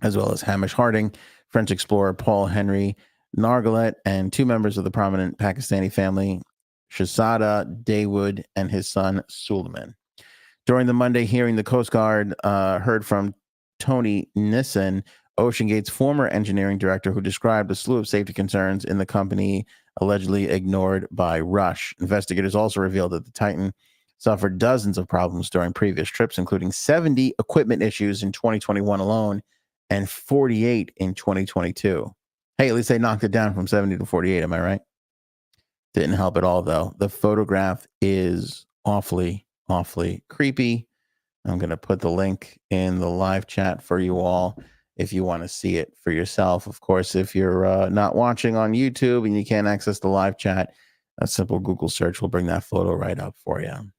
[SPEAKER 1] as well as Hamish Harding, French explorer Paul Henry Nargalet, and 2 members of the prominent Pakistani family, Shahzada Dawood and his son Suleiman. During the Monday hearing, the Coast Guard heard from Tony Nissen, OceanGate's former engineering director, who described a slew of safety concerns in the company allegedly ignored by Rush. Investigators also revealed that the Titan suffered dozens of problems during previous trips, including 70 equipment issues in 2021 alone and 48 in 2022. Hey, at least they knocked it down from 70 to 48. Am I right? Didn't help at all, though. The photograph is awfully creepy. I'm going to put the link in the live chat for you all if you want to see it for yourself. Of course, if you're not watching on YouTube and you can't access the live chat, a simple Google search will bring that photo right up for you.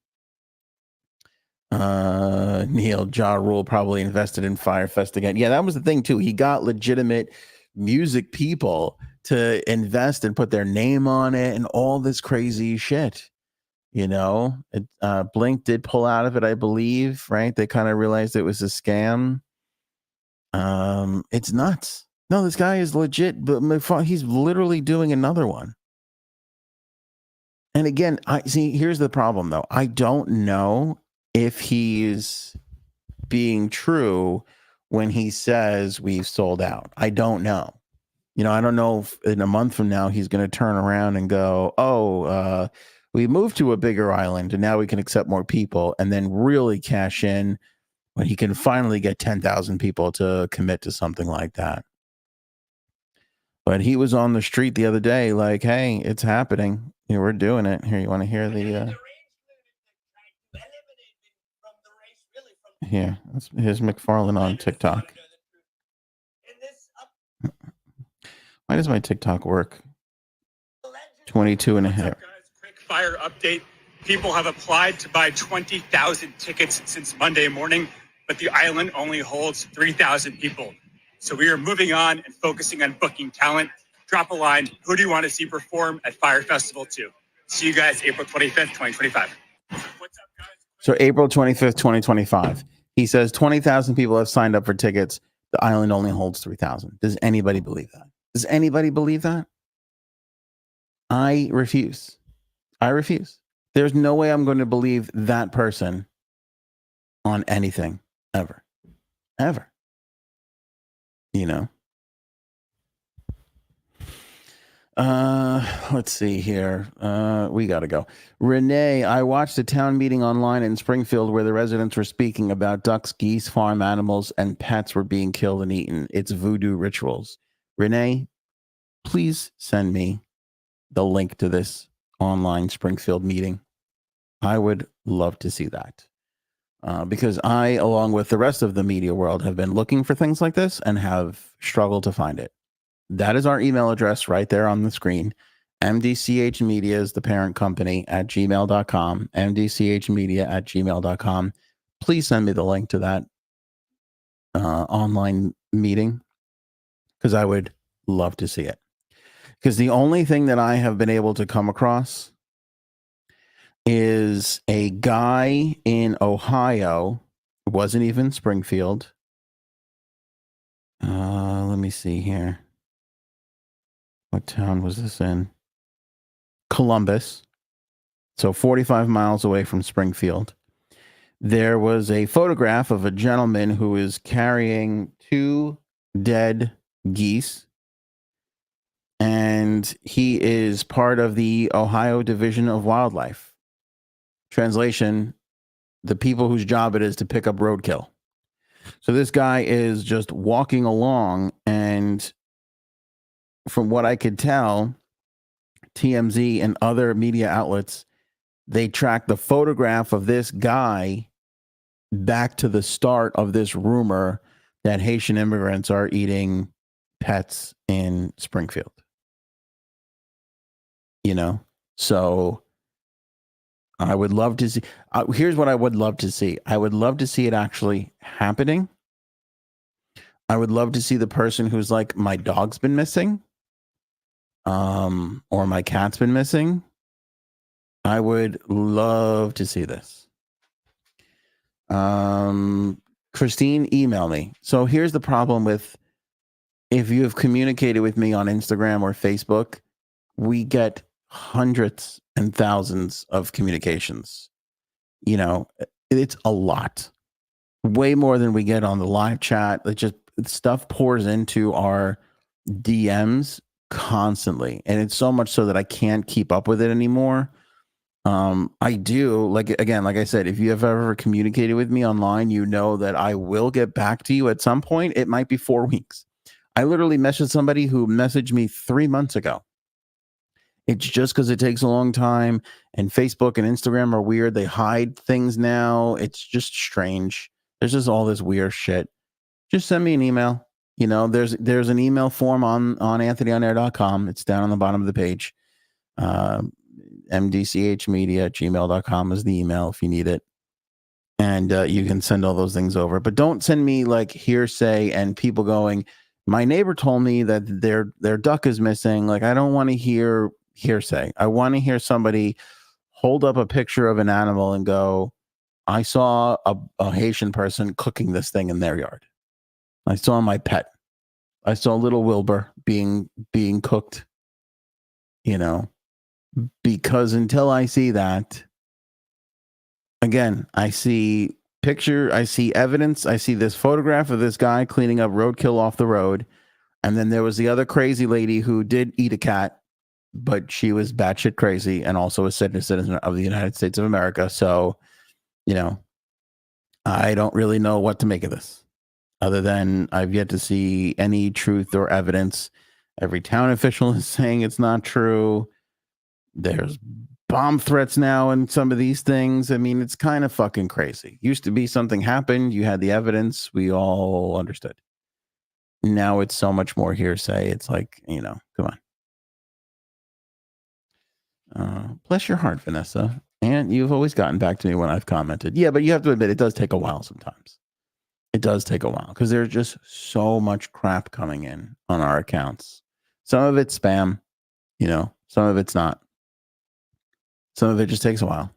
[SPEAKER 1] Neil, Ja Rule probably invested in Fyre Fest again. Yeah, that was the thing too. He got legitimate music people to invest and put their name on it and all this crazy shit. Blink did pull out of it, I believe, right? They kind of realized it was a scam. It's nuts. No, this guy is legit, but he's literally doing another one. And again, here's the problem though. I don't know if he's being true when he says we've sold out. I don't know. I don't know if in a month from now he's going to turn around and go, we moved to a bigger island and now we can accept more people, and then really cash in when he can finally get 10,000 people to commit to something like that. But he was on the street the other day like, hey, it's happening. We're doing it. Here, you want to hear the... Here, here's McFarlane on TikTok. Why does my TikTok work? 22 and a half.
[SPEAKER 3] Quick fire update. People have applied to buy 20,000 tickets since Monday morning, but the island only holds 3,000 people. So we are moving on and focusing on booking talent. Drop a line. Who do you want to see perform at Fyre Festival 2? See you guys April 25th, 2025. What's up, guys?
[SPEAKER 1] So April 25th, 2025. He says 20,000 people have signed up for tickets. The island only holds 3,000. Does anybody believe that? Does anybody believe that? I refuse. There's no way I'm going to believe that person on anything ever. Let's see here. We got to go. Renee, I watched a town meeting online in Springfield where the residents were speaking about ducks, geese, farm animals, and pets were being killed and eaten. It's voodoo rituals. Renee, please send me the link to this online Springfield meeting. I would love to see that. Because I, along with the rest of the media world, have been looking for things like this and have struggled to find it. That is our email address right there on the screen. MDCHmedia is the parent company at gmail.com. MDCHmedia@gmail.com. Please send me the link to that online meeting because I would love to see it. Because the only thing that I have been able to come across is a guy in Ohio. It wasn't even Springfield. Let me see here. What town was this in? Columbus. So 45 miles away from Springfield. There was a photograph of a gentleman who is carrying 2 dead geese. And he is part of the Ohio Division of Wildlife. Translation, the people whose job it is to pick up roadkill. So this guy is just walking along, and from what I could tell, TMZ and other media outlets, they track the photograph of this guy back to the start of this rumor that Haitian immigrants are eating pets in Springfield. So I would love to see. Here's what I would love to see. I would love to see it actually happening. I would love to see the person who's like, my dog's been missing, or my cat's been missing. I would love to see this. Christine, email me. So here's the problem with, if you have communicated with me on Instagram or Facebook, we get hundreds and thousands of communications. You know, it's a lot, way more than we get on the live chat. It just, stuff pours into our DMs constantly, and it's so much so that I can't keep up with it anymore. I do, like, again, like I said, if you have ever communicated with me online, you know that I will get back to you at some point. It might be 4 weeks. I literally messaged somebody who messaged me 3 months ago. It's just because it takes a long time, and Facebook and Instagram are weird. They hide things now. It's just strange. There's just all this weird shit. Just send me an email. You know, there's an email form on anthonyonair.com. It's down on the bottom of the page. mdchmedia@gmail.com is the email if you need it. And you can send all those things over. But don't send me like hearsay and people going, my neighbor told me that their duck is missing. Like, I don't want to hear hearsay. I want to hear somebody hold up a picture of an animal and go, I saw a Haitian person cooking this thing in their yard. I saw my pet. I saw little Wilbur being cooked, you know, because until I see that, again, I see evidence. I see this photograph of this guy cleaning up roadkill off the road. And then there was the other crazy lady who did eat a cat, but she was batshit crazy and also a citizen of the United States of America. So, you know, I don't really know what to make of this, other than I've yet to see any truth or evidence. Every town official is saying it's not true. There's bomb threats now and some of these things. I mean, it's kind of fucking crazy. Used to be something happened. You had the evidence. We all understood. Now it's so much more hearsay. It's like, you know, come on. Bless your heart, Vanessa. And you've always gotten back to me when I've commented. Yeah, but you have to admit, it does take a while sometimes. It does take a while because there's just so much crap coming in on our accounts. Some of it's spam, you know, some of it's not. Some of it just takes a while.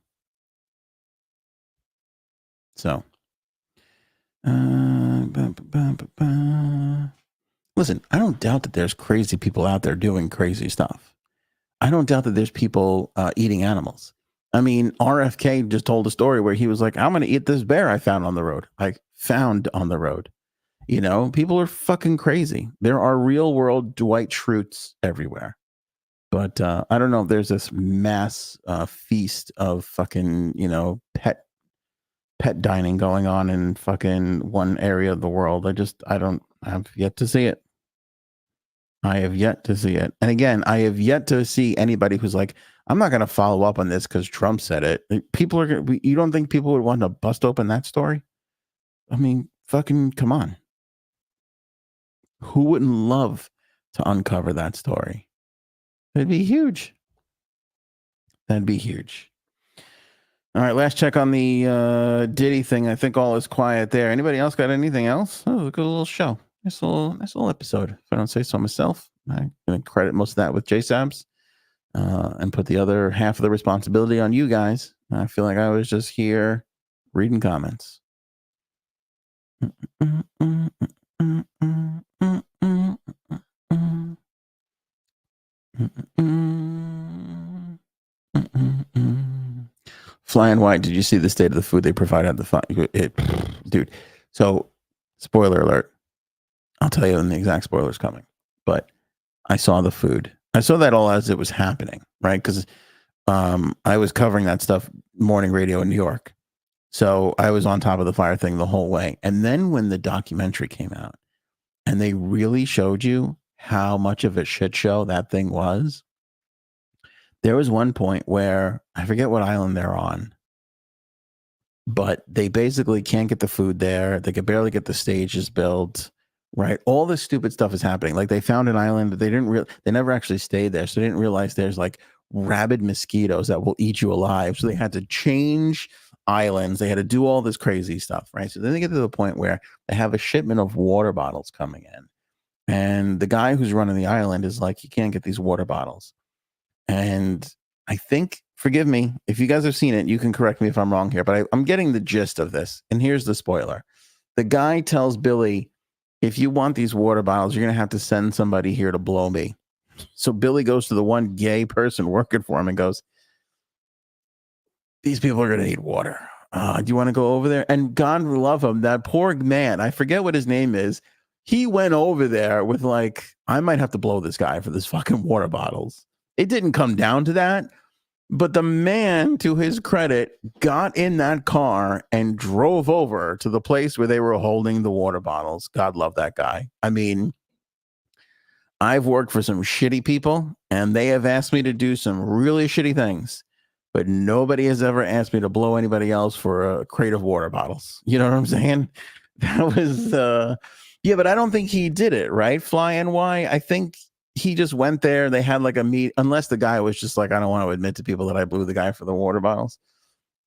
[SPEAKER 1] So, listen, I don't doubt that there's crazy people out there doing crazy stuff. I don't doubt that there's people eating animals. I mean, RFK just told a story where he was like, I'm going to eat this bear I found on the road. You know, people are fucking crazy. There are real world Dwight Schrutes everywhere. But I don't know if there's this mass feast of fucking, you know, pet dining going on in fucking one area of the world. I've yet to see it. I have yet to see it. And again, I have yet to see anybody who's like, I'm not going to follow up on this because Trump said it. You don't think people would want to bust open that story? I mean, fucking come on. Who wouldn't love to uncover that story? That'd be huge. That'd be huge. All right, last check on the Diddy thing. I think all is quiet there. Anybody else got anything else? Oh, a good little show. Nice little episode. If I don't say so myself, I'm going to credit most of that with JSabs and put the other half of the responsibility on you guys. I feel like I was just here reading comments. Flying White, did you see the state of the food they provide at the dude? So, spoiler alert. I'll tell you when the exact spoiler's coming. But I saw the food. I saw that all as it was happening, right? Because I was covering that stuff, morning radio in New York. So I was on top of the Fyre thing the whole way. And then when the documentary came out and they really showed you how much of a shit show that thing was, there was one point where I forget what island they're on, but they basically can't get the food there. They could barely get the stages built, right? All this stupid stuff is happening. Like they found an island that they never actually stayed there. So they didn't realize there's like rabid mosquitoes that will eat you alive. So they had to change islands. They had to do all this crazy stuff, right? So then they get to the point where they have a shipment of water bottles coming in. And the guy who's running the island is like, you can't get these water bottles. And I think, forgive me, if you guys have seen it, you can correct me if I'm wrong here, but I'm getting the gist of this. And here's the spoiler. The guy tells Billy, if you want these water bottles, you're going to have to send somebody here to blow me. So Billy goes to the one gay person working for him and goes, these people are going to need water. Do you want to go over there? And God love him, that poor man, I forget what his name is. He went over there with like, I might have to blow this guy for this fucking water bottles. It didn't come down to that. But the man, to his credit, got in that car and drove over to the place where they were holding the water bottles. God love that guy. I mean, I've worked for some shitty people, and they have asked me to do some really shitty things, but nobody has ever asked me to blow anybody else for a crate of water bottles. You know what I'm saying? That was, yeah, but I don't think he did it, right? Fly NY. I think he just went there. They had like a meet, unless the guy was just like, I don't want to admit to people that I blew the guy for the water bottles.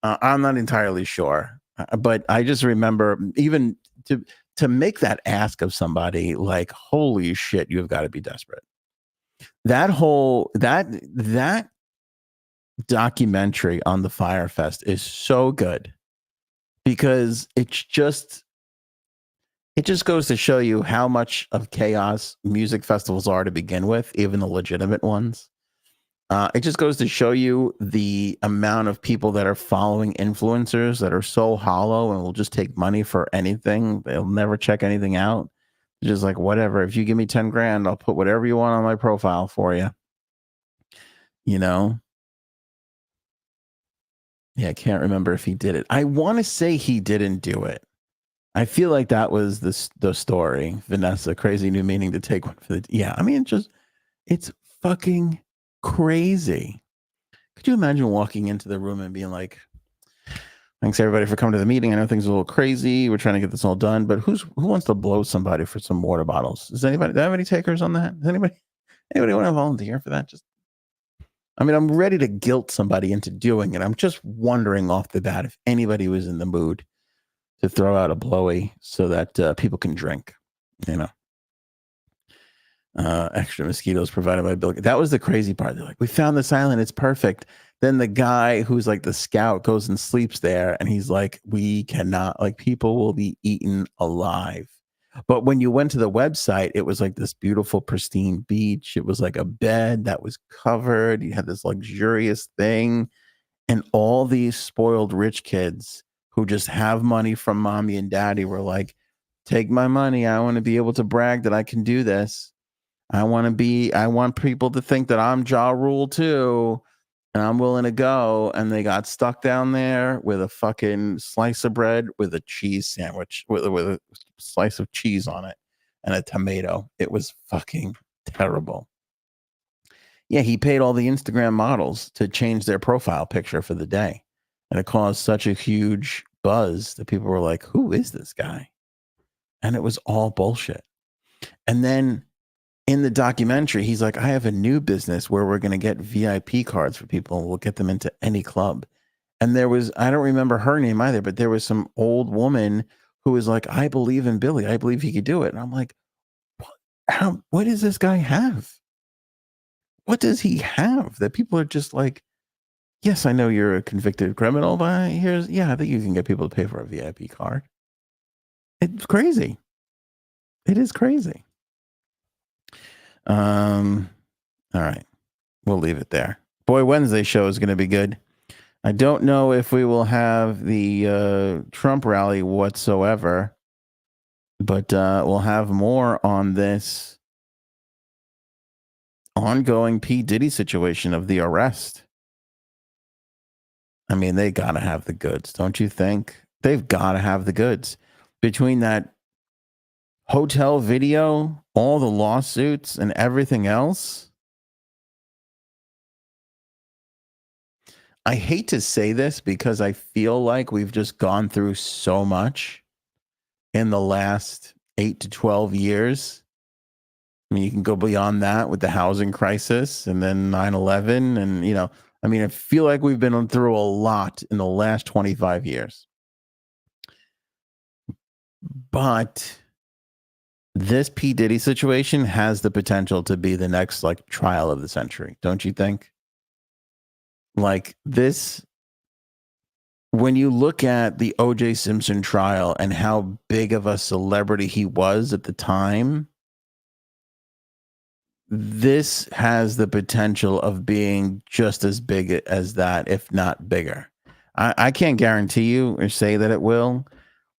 [SPEAKER 1] I'm not entirely sure, but I just remember even to make that ask of somebody, like, holy shit, you've got to be desperate. That whole, that documentary on the Fyre Fest is so good because it just goes to show you how much of chaos music festivals are to begin with, even the legitimate ones. It just goes to show you the amount of people that are following influencers that are so hollow and will just take money for anything. They'll never check anything out. They're just like, whatever. If you give me 10 grand, I'll put whatever you want on my profile for you. You know? Yeah, I can't remember if he did it. I want to say he didn't do it. I feel like that was the story. Vanessa, crazy new meaning to take one for the. Yeah, I mean, it's fucking crazy. Could you imagine walking into the room and being like, thanks everybody for coming to the meeting. I know things are a little crazy. We're trying to get this all done, but who wants to blow somebody for some water bottles? Do I have any takers on that? Does anybody want to volunteer for that? I mean, I'm ready to guilt somebody into doing it. I'm just wondering off the bat if anybody was in the mood to throw out a blowy so that people can drink, you know. Extra mosquitoes provided by Bill. That was the crazy part. They're like, we found this island, it's perfect. Then the guy who's like the scout goes and sleeps there, and he's like, we cannot, like, people will be eaten alive. But when you went to the website, it was like this beautiful, pristine beach. It was like a bed that was covered. You had this luxurious thing, and all these spoiled rich kids who just have money from mommy and daddy were like, take my money. I want to be able to brag that I can do this. I want people to think that I'm Ja Rule too, and I'm willing to go. And they got stuck down there with a fucking slice of bread with a cheese sandwich with a slice of cheese on it and a tomato. It was fucking terrible. Yeah, he paid all the Instagram models to change their profile picture for the day. And it caused such a huge buzz that people were like, who is this guy? And it was all bullshit. And then in the documentary, he's like, I have a new business where we're going to get VIP cards for people and we'll get them into any club. And there was, I don't remember her name either, but there was some old woman who was like, I believe in Billy. I believe he could do it. And I'm like, what does this guy have? What does he have that people are just like, yes, I know you're a convicted criminal, but I think you can get people to pay for a VIP card. It's crazy. It is crazy. All right. We'll leave it there. Boy, Wednesday show is going to be good. I don't know if we will have the Trump rally whatsoever, but we'll have more on this ongoing P Diddy situation of the arrest. I mean, they got to have the goods, don't you think? They've got to have the goods. Between that hotel video, all the lawsuits, and everything else. I hate to say this because I feel like we've just gone through so much in the last 8 to 12 years. I mean, you can go beyond that with the housing crisis and then 9/11. And, you know, I mean, I feel like we've been through a lot in the last 25 years. But this P Diddy situation has the potential to be the next like trial of the century. Don't you think? Like this when you look at the O.J. Simpson trial and how big of a celebrity he was at the time, this has the potential of being just as big as that, if not bigger. I can't guarantee you or say that it will,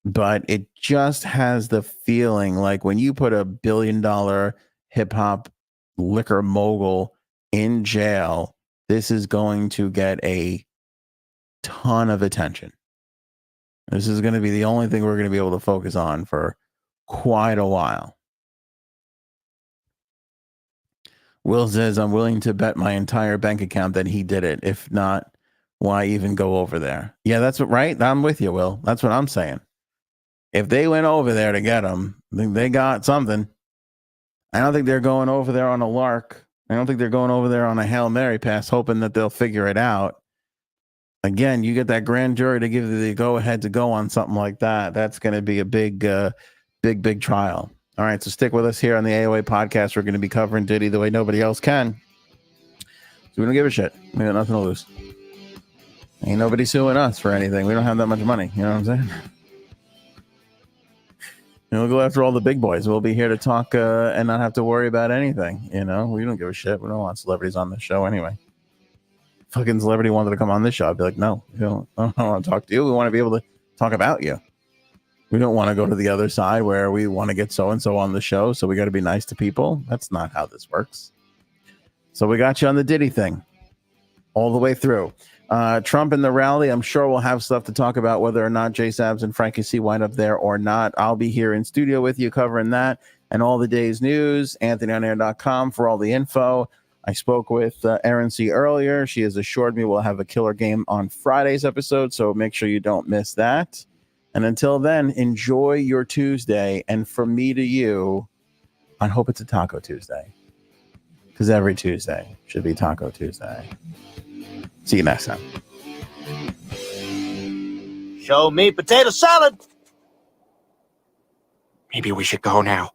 [SPEAKER 1] but it just has the feeling like when you put a $1 billion hip hop liquor mogul in jail, this is going to get a ton of attention. This is going to be the only thing we're going to be able to focus on for quite a while. Will says, I'm willing to bet my entire bank account that he did it. If not, why even go over there? Yeah, that's what, right? I'm with you, Will. That's what I'm saying. If they went over there to get him, they got something. I don't think they're going over there on a lark. I don't think they're going over there on a Hail Mary pass, hoping that they'll figure it out. Again, you get that grand jury to give the go ahead to go on something like that. That's going to be a big trial. All right, so stick with us here on the AOA podcast. We're going to be covering Diddy the way nobody else can. So we don't give a shit. We got nothing to lose. Ain't nobody suing us for anything. We don't have that much money. You know what I'm saying? And we'll go after all the big boys. We'll be here to talk and not have to worry about anything. You know, we don't give a shit. We don't want celebrities on this show anyway. Fucking celebrity wanted to come on this show, I'd be like, no, I don't want to talk to you. We want to be able to talk about you. We don't want to go to the other side where we want to get so-and-so on the show, so we got to be nice to people. That's not how this works. So we got you on the Diddy thing all the way through. Trump and the rally, I'm sure we'll have stuff to talk about whether or not J Sabs and Frankie C wind up there or not. I'll be here in studio with you covering that and all the day's news. AnthonyOnAir.com for all the info. I spoke with Erin C earlier. She has assured me we'll have a killer game on Friday's episode, so make sure you don't miss that. And until then, enjoy your Tuesday. And from me to you, I hope it's a Taco Tuesday, because every Tuesday should be Taco Tuesday. See you next time.
[SPEAKER 4] Show me potato salad.
[SPEAKER 5] Maybe we should go now.